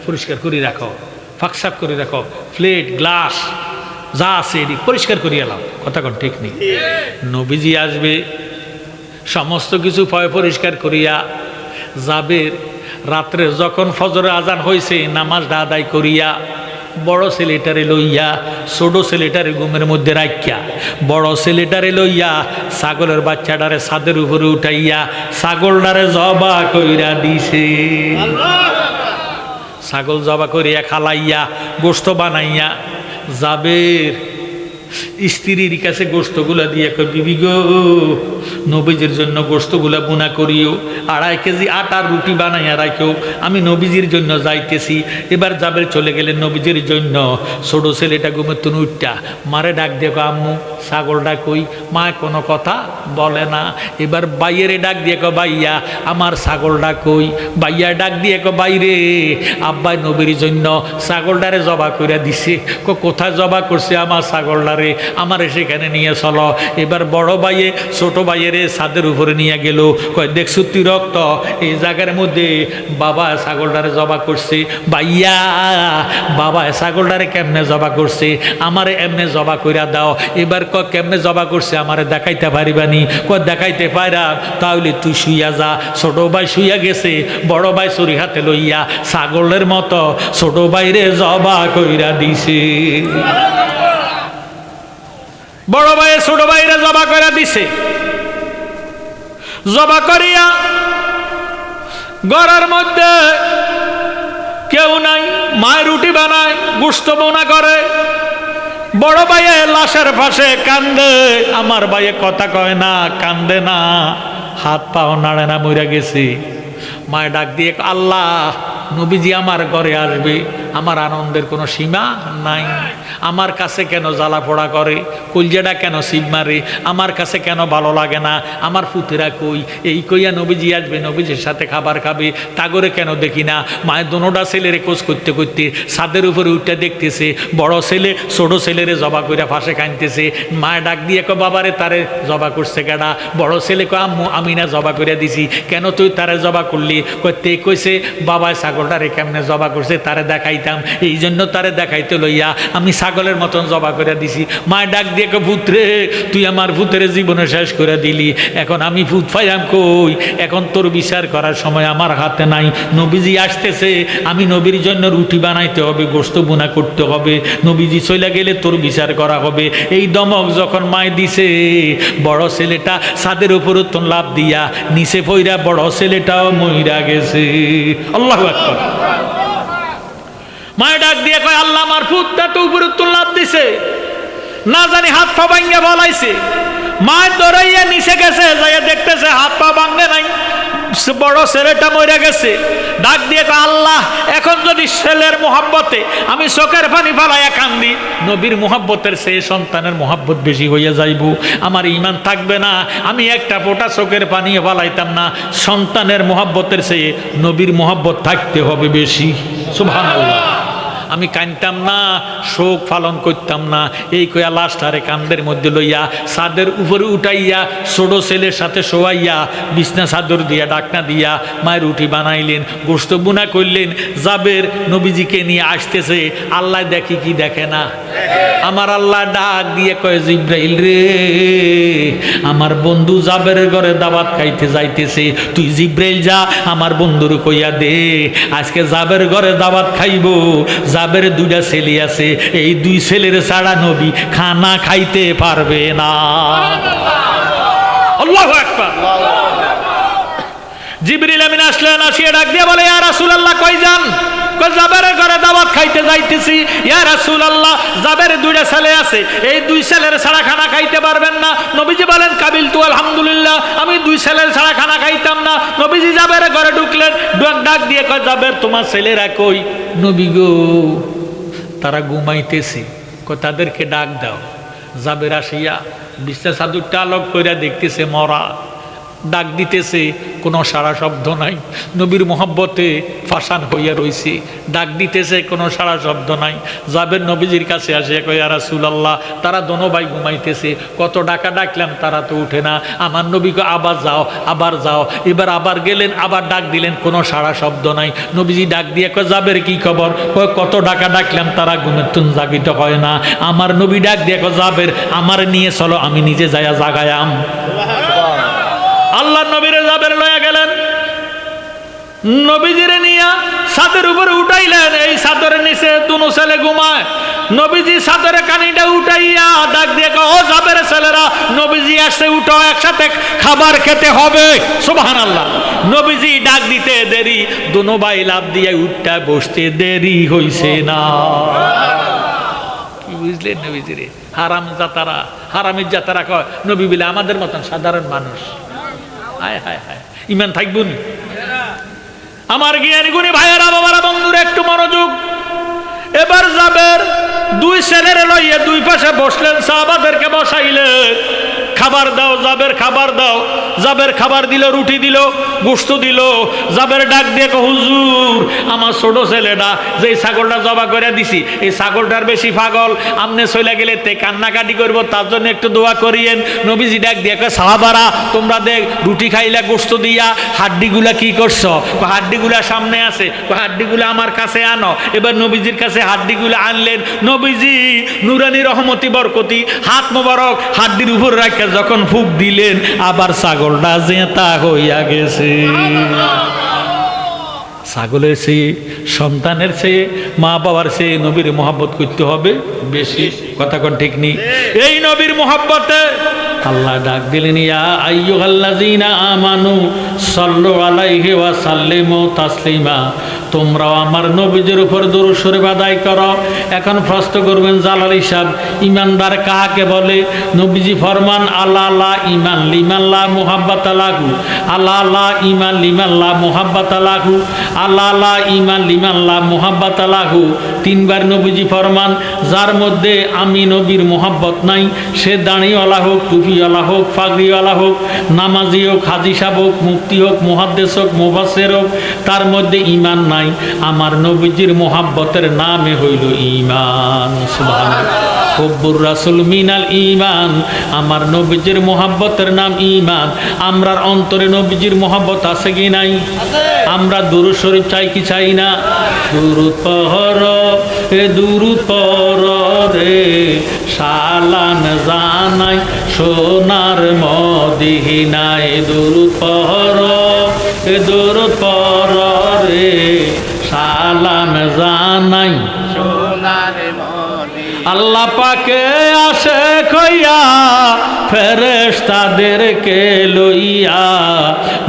পরিষ্কার করে রাখো, ফাঁকসাপ করে রাখো, প্লেট গ্লাস যা আছে এটি পরিষ্কার করে এলাম, কথা কন ঠিক নেই? নবীজি আসবে, সমস্ত কিছু পরিষ্কার করিয়া যাবে। রাত্রে যখন ফজরের আজান হয়েছে, নামাজটা আদায় করিয়া বড় ছেলেটারে লইয়া ছোট ছেলেটারে ঘুমের মধ্যে রাখিয়া, বড় ছেলেটারে লইয়া ছাগলের বাচ্চাটারে ছাদের উপরে উঠাইয়া ছাগলটারে জবা কইরা দিছে। ছাগল জবা করিয়া খালাইয়া গোস্ত বানাইয়া জাবের স্ত্রীর কাছে গোস্তগুলা দিয়ে কই, বিবি গো নবীজির জন্য গোস্তগুলা বুনা করিও, 2.5 কেজি আটার রুটি বানাইয়া রাখিও, আমি নবীজির জন্য যাইতেছি। এবার জাবের চলে গেলেন নবীজির জন্য। ছোট ছেলেটা ঘুমের তুন উঠটা মারে ডাক দিয়ে কো, আম্মু ছাগলটা কই? মা কোনো কথা বলে না। এবার বাইয়েরে ডাক দিয়ে কো, বাইয়া আমার ছাগলটা কই? বাইয়া ডাক দিয়ে কো, বাইরে আব্বাই নবীর জন্য ছাগলটারে জবা করে দিছে। কোথায় জবা করছে আমার ছাগলটারে? আমারে সেখানে নিয়ে চলো। এবার বড় ভাইয়ে ছোট ভাইয়েরে ছাদের উপরে নিয়ে গেল। কয়, দেখছো তুই রক্ত এই জায়গার মধ্যে বাবা ছাগলটারে জবা করছে। ভাইয়া বাবা ছাগলটারে কেমনে জবা করছে? আমারে এমনে জবা কইরা দাও। এবার ক কেমনে জবা করছে আমারে দেখাইতে পারিবানি? কয় দেখাইতে পাইরাম। তাহলে তুই শুইয়া যা। ছোট ভাই শুইয়া গেছে, বড় ভাই ছুরি হাতে লইয়া ছাগলের মতো ছোট ভাইরে জবা কইরা দিছে। বড় ভাই ছোট ভাইরে জবা করে দিছে। জবা করিয়া ঘরের মধ্যে কেউ নাই, মায়ের রুটি বানায়, গোস্ত বোনা করে। বড় ভাইয়ে লাশের পাশে কান্দে, আমার ভাইয়ে কথা কয় না, কান্দে না, হাত পাও নাড়ে না, মইরা গেছি। মায়ে ডাক দিয়ে, আল্লাহ নবীজি আমার ঘরে আসবে, আমার আনন্দের কোনো সীমা নাই। আমার কাছে কেন জ্বালা পোড়া করে, কলজাটা কেন সিপ মারে, আমার কাছে কেন ভালো লাগে না, আমার পুতেরা কই? এই কইয়া নবীজি আসবে, নবীজির সাথে খাবার খাবে, তাগরে কেন দেখি না? মায়ের দোনোটা ছেলেরে কোচ করতে করতে ছাদের উপরে উঠতে দেখতেছে, বড় ছেলে ছোট ছেলেরে জবা কইরা ফাঁসে কানতেছে। মায়ে ডাক দিয়ে কো, বাবারে তারে জবা করছে কেডা? বড় ছেলে কো, আম্মু আমি না জবা কইরা দিছি। কেন তুই তারে জবা করলি? কইতে কইছে বাবায় ছাগলটারে কেমনে জবা করছে তারে দেখাই দেখাইতাম, এই জন্য তারে দেখাইতে লইয়া আমি ছাগলের মতন জবা করে দিছি। মায় ডাক দিয়ে পুত্রে, তুই আমার ভূতের জীবনে শেষ করে দিলি, এখন আমি ভূত পাইলাম কই? এখন তোর বিচার করার সময় আমার হাতে নাই। নবীজি আসতেছে, আমি নবীর জন্য রুটি বানাইতে হবে, গোশত বোনা করতে হবে, নবীজি চলে গেলে তোর বিচার করা হবে। এই দমক যখন মায় দিছে, বড় ছেলেটা ছাদের উপর উত্তন লাভ দিয়া নিচে পইরা বড় ছেলেটাও মইরা গেছে। আল্লাহু আকবার। মায় ডাক দিয়ে কয়, আল্লাহ, আমার পুতটা তো উপর উত্তন লাভ দিছে, না জানি হাত পা ভাঙ্গে বলাইছে। মায় দৌড়াইয়া নিচে গেছে, যাইয়া দেখতেছে হাত পা ভাঙ্গে নাই, বড় ছেলেটা মরে গেছে। ডাক দিয়ে কয়, আল্লাহ, এখন যদি ছেলের মোহাব্বতে আমি চোখের পানি ফালাইয়া কান্দি, নবীর মোহাব্বতের চেয়ে সন্তানের মোহাব্বত বেশি হইয়া যাইব, আমার ঈমান থাকবে না। আমি একটা ফোঁটা চোখের পানি ফালাইতাম না, সন্তানের মোহাব্বতের চেয়ে নবীর মোহাব্বত থাকতে হবে বেশি। সুবহানাল্লাহ। আমি কাঁদতাম না, শোক পালন করতাম না, এই কয়া লাশটারে কান্দের মধ্যে লইয়া ছাদের উপরে উঠাইয়া ছোট ছেলের সাথে শোয়াইয়া বিছনা চাদর দিয়া ডাকনা দিয়া মায়ের রুটি বানাইলেন, গোশত বুনা করলেন। জাবের নবীজিকে নিয়ে আসতেছে, আল্লাহ দেখি কি দেখে না? আমার আল্লাহ ডাক দিয়ে কয়, জিব্রাইল রে, আমার বন্ধু জাবেরের ঘরে দাওয়াত খাইতে যাইতেছে, তুই জিব্রাইল যা আমার বন্ধুর কইয়া দে আজকে জাবের ঘরে দাওয়াত খাইব। জাবের দুইটা ছেলে আছে, এই দুই ছেলের ছাড়া নবী খানা খাইতে পারবে না। আল্লাহু আকবার। জিবরিল আমিন আসলেন, আসিয়া ডাক দিয়ে বলে, ইয়া রাসূলুল্লাহ, কই যান? কই জাবেরের ঘরে দাওয়াত খাইতে যাইতেছি। ইয়া রাসূলুল্লাহ, জাবের দুইটা ছেলে আছে, এই দুই ছেলের ছাড়া খানা খাইতে পারবেন না। নবীজি বলেন, কাবিল তু আলহামদুলিল্লাহ, আমি দুই ছেলের ছাড়া খানা খাইতাম না। নবীজি জাবেরের ঘরে ঢুকলেন, ডাক দিয়ে কয়, জাবের, তোমার ছেলেরা কই? নবী গো, তারা ঘুমাইতেছে। কয়, তাদেরকে ডাক দাও। জাবের আসিয়া বিছনা চাদরটা আলোক কইরা দেখতেছে মরা, ডাক দিতেছে, কোনো সারা শব্দ নাই। নবীর মোহব্বতে ফাঁসান হইয়া রইছে, ডাক দিতেছে, কোনো সারা শব্দ নাই। জাবের নবীজির কাছে আসে, কয়, ইয়া রাসূলুল্লাহ, তারা দোনো ভাই ঘুমাইতেছে, কত ডাকা ডাকলাম তারা তো উঠে না। আমার নবীকে আবার যাও, আবার যাও। এবার আবার গেলেন, আবার ডাক দিলেন, কোনো সারা শব্দ নাই। নবীজি ডাক দিয়ে কয়, জাবের কি খবর? কয়, কত ডাকা ডাকলাম তারা ঘুমের তুন জাগিত হয় না। আমার নবী ডাক দিয়ে কয়, জাবের, আমার নিয়ে চলো, আমি নিজে যাইয়া জাগায়াম। আল্লাহ নবীরে জাবের লয়া গেলেন, নবীজিরে নিয়া ছাদের উপরে উঠাইলেন। এই ছাদের নিচে দুনো ছেলে ঘুমায়। নবীজি ছাদের কানিটা উঠাইয়া ডাক দিয়ে কয়, ও জাবের ছেলেরা, নবীজি আসছে, উঠো, একসাথে খাবার খেতে হবে। সুবহানাল্লাহ। নবীজি ডাক দিতে দেরি, দুনো ভাই লাফ দিয়ে উঠটা বসতে দেরি হইছে না। কি বুঝলেন নবীজিরে? হারাম জাতারা, হারামের জাতারা কয় নবী বলে আমাদের মতন সাধারণ মানুষ। হায় হায় হায়, ইমান থাকবো নি? আমার জ্ঞানী গুণী ভাইয়েরা, বাবারা, বন্ধুরা, একটু মনোযোগ। এবার জাবের দুই ছেলের লইয়ে দুই পাশে বসলেন, সাহাবাদেরকে বসাইলেন, খাবার দাও জাবের, খাবার দাও। জাবের খাবার দিল, রুটি দিল, গোশত দিল। জাবের ডাক দিয়ে কয়, হুজুর, আমার ছোট ছেলেটা যে ছাগলটা জবা করে দিছি, এই ছাগলটার বেশি পাগল, আমনে চলে গেলে তে কান্নাকাটি করব, তার জন্য একটু দোয়া করিয়েন। নবীজি ডাক দিয়ে কয়, সাহাবারা, তোমরা দেখ রুটি খাইলা গোশত দিয়া, হাড্ডিগুলা কি করছো? হাড্ডিগুলা সামনে আছে, হাড্ডিগুলা আমার কাছে আনো। এবার নবীজির কাছে হাড্ডিগুলা আনলেন। নবীজি নুরানি রহমতি বরকতি হাত মোবারক হাড্ডির উপর রাখা যখন ফুক দিলেন, আবার ছাগলটা জেতা হইয়া গেছে। ছাগলের চেয়ে, সন্তানের চেয়ে, মা বাবার চেয়ে নবীর মোহাব্বত করতে হবে বেশি। কথা কোন ঠিক নেই? এই নবীর মোহাব্বতে আল্লাহ ডাক দিলেন, ইয়া আইয়ুহাল্লাযীনা আমানু সাল্লু আলাইহি ওয়া সাল্লিমু তাসলিমা, তোমরাও আমার নবীজির উপর দরুদ শরীফ আদায় করো। এখন প্রশ্ন করবেন জালালী সাহেব, ইমানদার কাহাকে বলে? নবীজি ফরমান, আল্লাহ লা ইমান লিমান লা মুহাব্বাতা লাহু, আল্লাহ লা ইমান লিমান লা মুহাব্বাতা লাহু, আল্লাহ লা ইমান লিমান লা মুহাব্বাতা লাহু। তিনবার নবীজি ফরমান, যার মধ্যে আমি নবীর মোহাব্বত নাই, সে দাঁড়িওয়ালা হোক, টুপিওয়ালা হোক, পাগড়িওয়ালা হোক, নামাজি হোক, হাজি সাহেব হোক, মুফতি হোক, মুহাদ্দিস হোক, মুফাসসির হোক, তার মধ্যে ঈমান নাই। আমার নবীজির মোহাব্বতের নামে হইল ঈমান। সুবহানাল্লাহ। হুব্বুর রাসূল মিনাল ঈমান, আমার নবীজির মোহাব্বতের নাম ঈমান। আমরার অন্তরে নবীজির মোহাব্বত আছে কি নাই? আমরা দুরূদ শরীফ চাই কি চাই না? দুরুদ পড় এ দুরুদ পড় রে সালাম জানাই সোনার মদিনায় দুরুদ পড় এ দুরুদ পড় রে সালাম জানাই সোনার মদিনা আল্লাহ পাকে আসে কইয়া ফেরেশতাদেরকে লইয়া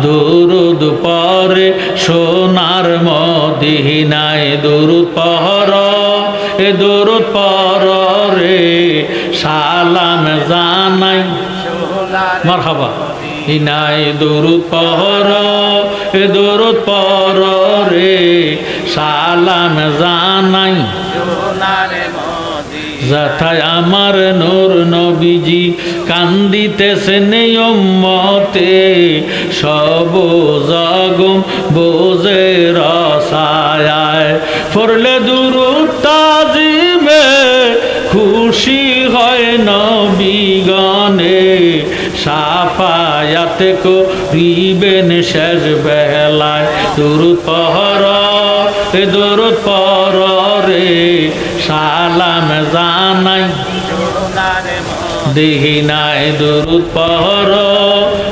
দুরুদ পড়ে সোনার মদিনায় দুরুদ পড় এ দুরুদ পড় রে সালাম জানাই সোনার মারহাবা ইনায় দুরুদ পড় এ দুরুদ পড় রে সালাম জানাই সোনার মদিনা যাথায় আমার নূর নবীজি কান্দিতেছেন উম্মতে সব জগম বোঝে রসায় পড়লে দুরুদ তাজিমে খুশি হয় নবীগণে সাফায়াত করিবেন শেষ বেলায় দুরুদ পড় এ দুরুদ পড় রে সালাম জানাই সোনার মদিনা দিহিনায় দুরুদ পড়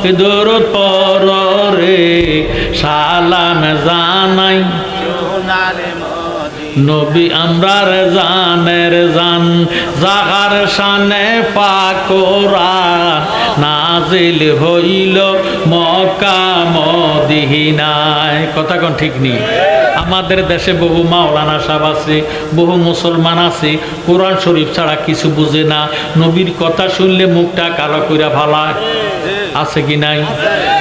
এ দুরুদ পড় রে সালাম জানাই সোনার মদিনা নবী আমরার জানের জান জাগার শানে পাক কোরআন নাজিল হইল মক্কা মদিনায় কথা কোন ঠিক নেই আমাদের দেশে বহু মাওলানা সাহেব আছে বহু মুসলমান আছে কোরআন শরীফ ছাড়া কিছু বুঝে না নবীর কথা শুনলে মুখটা কালো কইরা ফালায় আছে কি নাই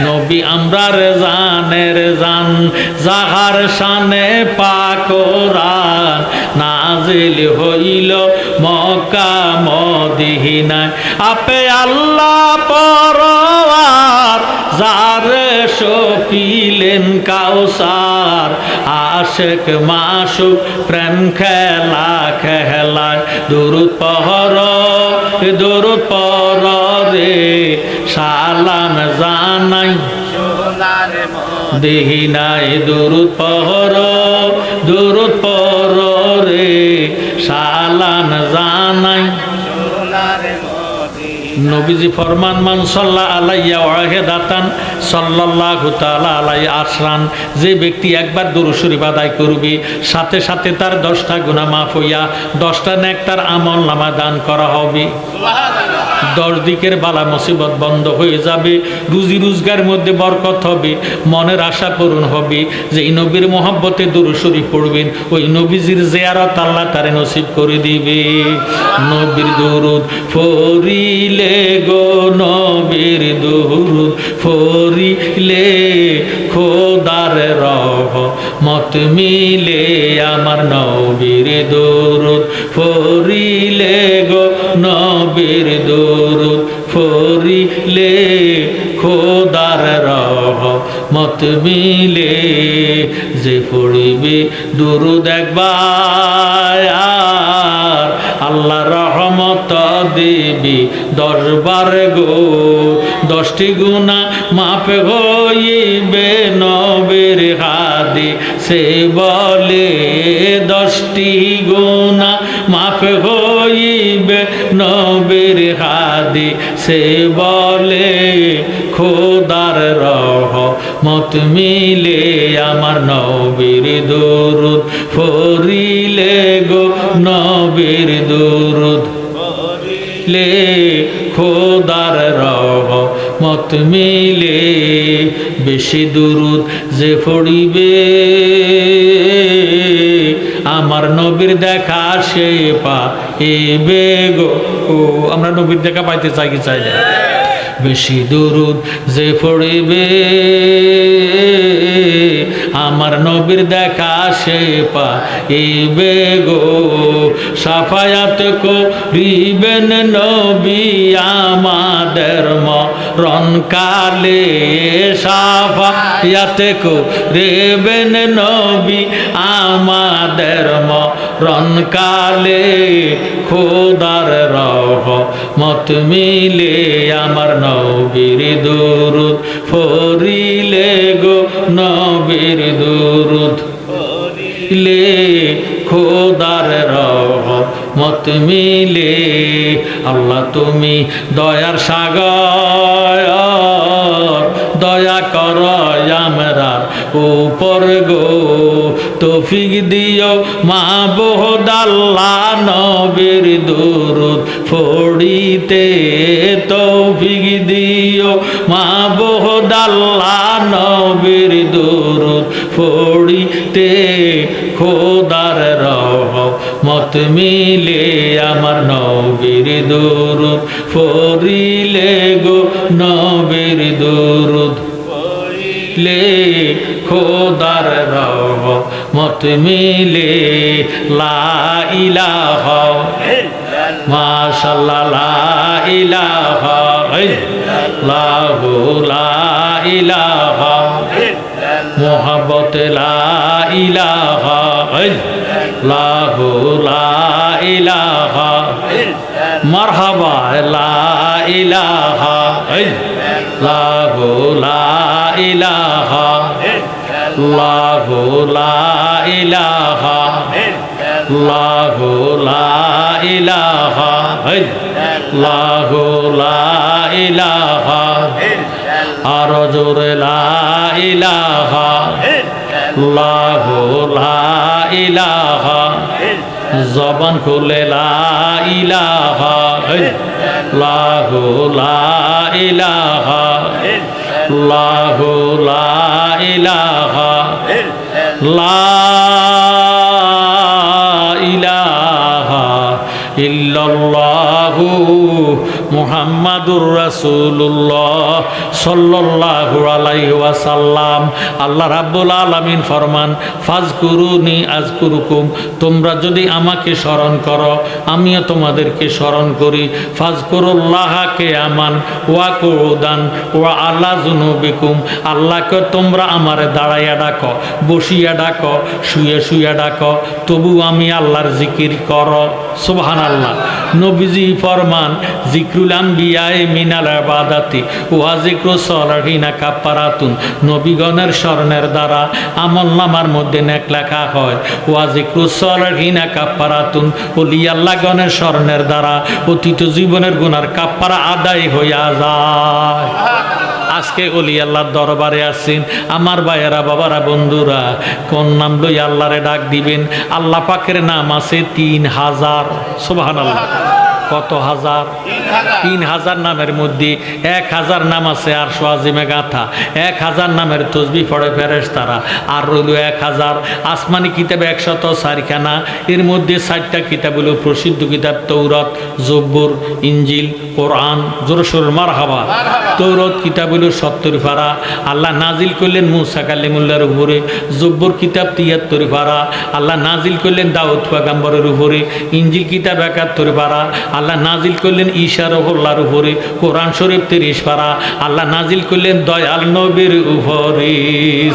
নবী আমরার জানের জান জাহার শানে পাক কোরআন নাজিল হইল মক্কা মদিনায় আপে আল্লাহ পরওয়ার যারে সপিলেন কাউসার আশেক মাসুক প্রেম খেলা খেলায় দুরুদ পড় দুরুদ পড় রে সালাম জানাই সোনার মদিনা দিহিনায় দুরুদ পড় দুরুদ পড় রে সালাম জানাই সোনার মদিনা নবীজি ফরমান মান সাল্লা আলাইয়া ওয়াহিদাতান সাল্লাল্লাহু তাআলা আলাইহি আসরান যে ব্যক্তি একবার দুরূদ শরীফ আদায় করবে সাথে সাথে তার 10টা গুনাহ মাফ হইয়া 10টা নেক তার আমলনামা দান করা হবে সুবহানাল্লাহ 10 দিকের বালা মুসিবত বন্ধ হয়ে যাবে রুজি রোজগার মধ্যে বরকত হবে মনের আশা পূরণ হবে যে এই নবীর মহব্বতে দুরূদ শরীফ পড়বেন ওই নবীজির জিয়ারত আল্লাহ তারে নসিব করে দিবে নবীর দুরূদ ফরিলে গো নবীর দুরূদ ফরিলে খোদার রহমত মিলে আমার নবীর দুরূদ ফরিলে গো নবীর দুরূদ ফরিলে খোদার রহমত মিলে যে পড়িবে দুরূদ একবার আল্লাহ রহমত দেবী 10 বার গো 10টি গুনাহ মাফ হইবে নবীর হাদিসে বলে 10টি গুনাহ মাফ হইবে নবীর হাদিসে বলে খোদার রহমত মিলে আমার নবীর দুরূদ ফরিলে গো নবীর দুরূদ ফরিলে খোদার রহমত মিলে বেশি দুরূদ যে পড়িবে আমার নবীর দেখা সে পাইবে গো আমরা নবীর দেখা পাইতে চাই কি চাই না বেশি দুরূদ যে পড়িবে আমার নবীর দেখা সে পাইবে গো সাফায়াত করিবেন নবী আমাদের মরণ কালে সাফায়াত করিবেন নবী আমাদের মরণ কালে খোদার রহমত মিলে আমার নবীর দুরূদ ফরিলে গো নবীর দুরূদ খোদার রহমত মিলে। আল্লাহ তুমি দয়ার সাগর, দয়া কর আমরার উপর গো, তৌফিক দিও মাবুদ আল্লাহ নবীর দুরূদ পড়িতে, তৌফিক দিও মাবুদ আল্লাহ নবীর দুরূদ পড়িতে। খোদার রহমত মিলে আমার নবীর দুরূদ পড়িলে গো, নবীর দুরূদ পড়িলে খোদার রহমত মিলে। লা ইলাহা মাশাআল্লাহ, লা ইলাহা ইল্লাল্লাহু, লা ইলাহা মুহাব্বত, লা ইলাহা ইল্লাল্লাহু, লা ইলাহা মারহাবা, লা ইলাহা ইল্লাল্লাহু, লা ইলাহা ইল্লাল্লাহু, লা ইলাহা ইল্লাল্লাহু, লা ইলাহা ইল্লাল্লাহু, লা ইলাহা আরো জোরে, লা ইলাহা ইল্লাল্লাহু, লা ইলাহা জবান খুলে, লা ইলাহা ইল্লাল্লাহু, লা ইলাহা ইল্লাল্লাহু, লা ইলাহা লা ইলাহা ইল্লাল্লাহু মুহাম্মাদুর রাসূলুল্লাহ সাল্লাল্লাহু আলাইহি ওয়াসাল্লাম। আল্লাহ রাব্বুল আলামিন ফরমান, ফাজকুরুনি আযকুরুকুম, তোমরা যদি আমাকে স্মরণ করো আমিও তোমাদেরকে স্মরণ করি। ফাজকুরুল্লাহা কিয়ামান ওয়া কুউদান ওয়া আলা যুনুবিকুম, আল্লাহকে তোমরা আমারে দাঁড়াইয়া ডাকো, বসিয়া ডাকো, শুয়ে শুয়ে ডাকো, তবু আমি আল্লাহর জিকির করো। সুবহানাল্লাহ। নবীজি ফরমান, জিক্রুল আম্বিয়ায়ে মিনাল ইবাদাতি ওয়া জিক্রুস সালিহিনা কাফারাতুন, নবীগণের স্মরণের দ্বারা আমলনামার মধ্যে নেক লেখা হয়। ওয়া জিক্রুস সালিহিনা কাফারাতুন, ওলি আল্লাহগণের স্মরণের দ্বারা অতীত জীবনের গুনার কাফারা আদায় হইয়া যায়। আজকে ওলি আল্লাহর দরবারে আছেন আমার ভাইয়েরা, বাবারা, বন্ধুরা, কোন নাম লই আল্লাহরে ডাক দিবেন? আল্লাহ পাকের নাম আছে 3000। সুবহানাল্লাহ। কত হাজার? 3000 নামের মধ্যে 1000 নাম আছে আর সোয়াজিমে গাথা, 1000 নামের তসবিহ পড়ে ফেরেশতারা, আর রইল 1000 আসমানি কিতাব 104 খানা। এর মধ্যে 4টা কিতাব হলো প্রসিদ্ধ কিতাব তৌরাত, জব্বুর, ইঞ্জিল, কোরআন। জোরসোর মারহাবা। তৌরাত কিতাব হলো 70 পারা, আল্লাহ নাজিল করলেন মুসা কালিমুল্লাহর উপরে। জব্বুর কিতাব 73 পারা, আল্লাহ নাজিল করলেন দাউদ পয়গম্বরের উপরে। ইঞ্জিল কিতাব 71 পারা, আল্লাহ নাজিল করলেন ঈসা রহুল্লাহর উপরে। কোরআন শরীফ 30 পারা, আল্লাহ নাজিল করলেন দয়াল নবীর উপরে।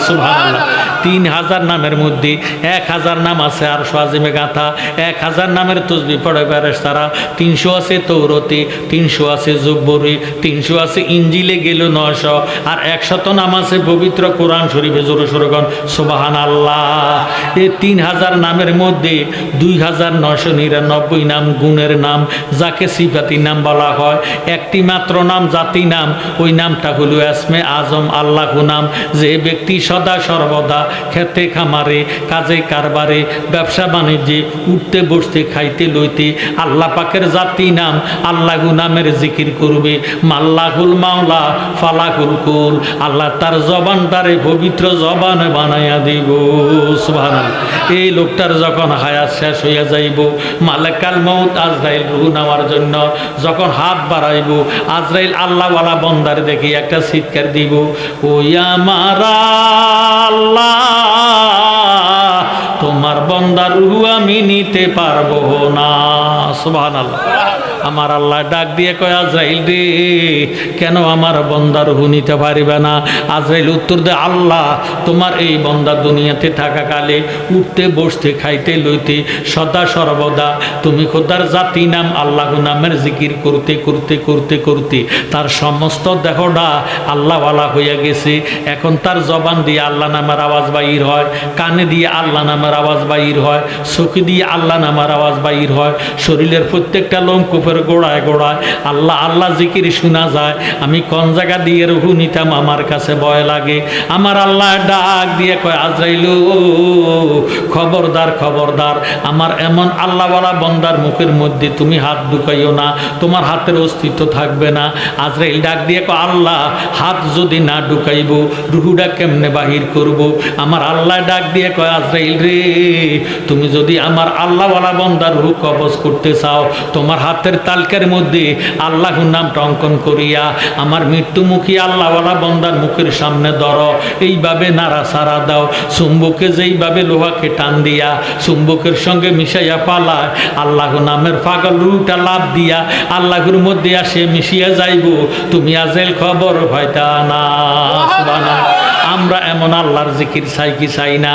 সুবহানাল্লাহ। 3000 নামের মধ্যে 1000 নাম আছে আর সোয়াজিমে গাথা, 1000 নামের তসবিহ পড়ে ফেরেশতারা। 300 আছে তৌরাতে, 300 আছে জব্বরে, 300 আছে ইঞ্জিলে, গেল 900, আর 100 নাম আছে পবিত্র কোরআন শরীফে। জোরে সোরে সুবহানাল্লাহ। এই 3000 নামের মধ্যে 2999 নাম গুণের নাম, যাকে সিফাতি নাম বলা হয়। একটি মাত্র নাম জাতি নাম, ওই নামটা হলো এসমে আজম আল্লাহু নাম। যে ব্যক্তি সদা সর্বদা খেতে খামারে, কাজে কারবারে, ব্যবসা বাণিজ্যে, উঠতে বসতে, খাইতে লইতে আল্লাহ পাকের জাতি নাম আল্লাহু নামের জিকির করবে, মাল্লাহুল মাওলা ফালাহুল কুল, আল্লাহ তার জবানটারে পবিত্র জবান বানাইয়া দিব। সুবহানাল্লাহ। এই লোকটার যখন হায়াত শেষ হইয়া যাইব, মালাকাল মউত আজরাইল রূহ নেওয়ার জন্য যখন হাত বাড়াইব, আজরাইল আল্লাহওয়ালা বন্দার দেখি একটা চিৎকার দিব, ওই আমার আল্লাহ, তোমার বন্দার রূহ আমি নিতে পারবো না। সুবহানাল্লাহ। আমার আল্লাহ ডাক দিয়ে কয় আজরাইল রে কেন আমার বন্দার রূহ নিতে পারিবে না? আজরাইল উত্তর দেয় আল্লাহ তোমার এই বন্দা দুনিয়াতে থাকাকালে উঠতে বসতে খাইতে লইতে সদা সর্বদা তুমি খোদার জাতি নাম আল্লাহ নামের জিকির করতে করতে করতে করতে তার সমস্ত দেহটা আল্লাহওয়ালা হইয়া গেছে। এখন তার জবান দিয়ে আল্লাহ নামের আওয়াজ বাইর হয়, কানে দিয়ে আল্লাহ নামের আওয়াজ বাইর হয়, চোখে দিয়ে আল্লাহ নামের আওয়াজ বাইর হয়, শরীরের প্রত্যেকটা লোমকূপের গোড়ায় গোড়ায় আল্লাহ আল্লাহ জিকির শোনা যায়। আমি কোন জায়গা দিয়ে রূহ নিতাম আমার কাছে ভয় লাগে। আমার আল্লাহ ডাক দিয়ে কয় আজরাইল খবরদার খবরদার, আমার এমন আল্লাহওয়ালা বন্দার মুখের মধ্যে তুমি হাত ঢুকাইও না, তোমার হাতের অস্তিত্ব থাকবে না। আজরাইল ডাক দিয়ে কয় আল্লাহ হাত যদি না ঢুকাইব রুহুটা কেমনে বাহির করব? আমার আল্লাহ ডাক দিয়ে কয় আজরাইল রে তুমি যদি আমার আল্লাহওয়ালা বন্দার রুহ কবজ করতে চাও তোমার হাতের তালকার মধ্যে আল্লাহর নামটা অঙ্কন করিয়া আমার মৃত্যুমুখী আল্লাহওয়ালা বন্দার মুখের সামনে ধরো, এইভাবে নাড়াচাড়া দাও। চুম্বকে যেইভাবে লোহাকে টান দিয়া চুম্বকের সঙ্গে মিশাইয়া পালায় আল্লাহ নামের পাগল রুহটা লাভ দিয়া আল্লাহর মধ্যে আসে মিশিয়া যাইব। তুমি আজরাইল খবর পাইতা না। আমরা এমন আল্লাহর জিকির চাই কি চাই না?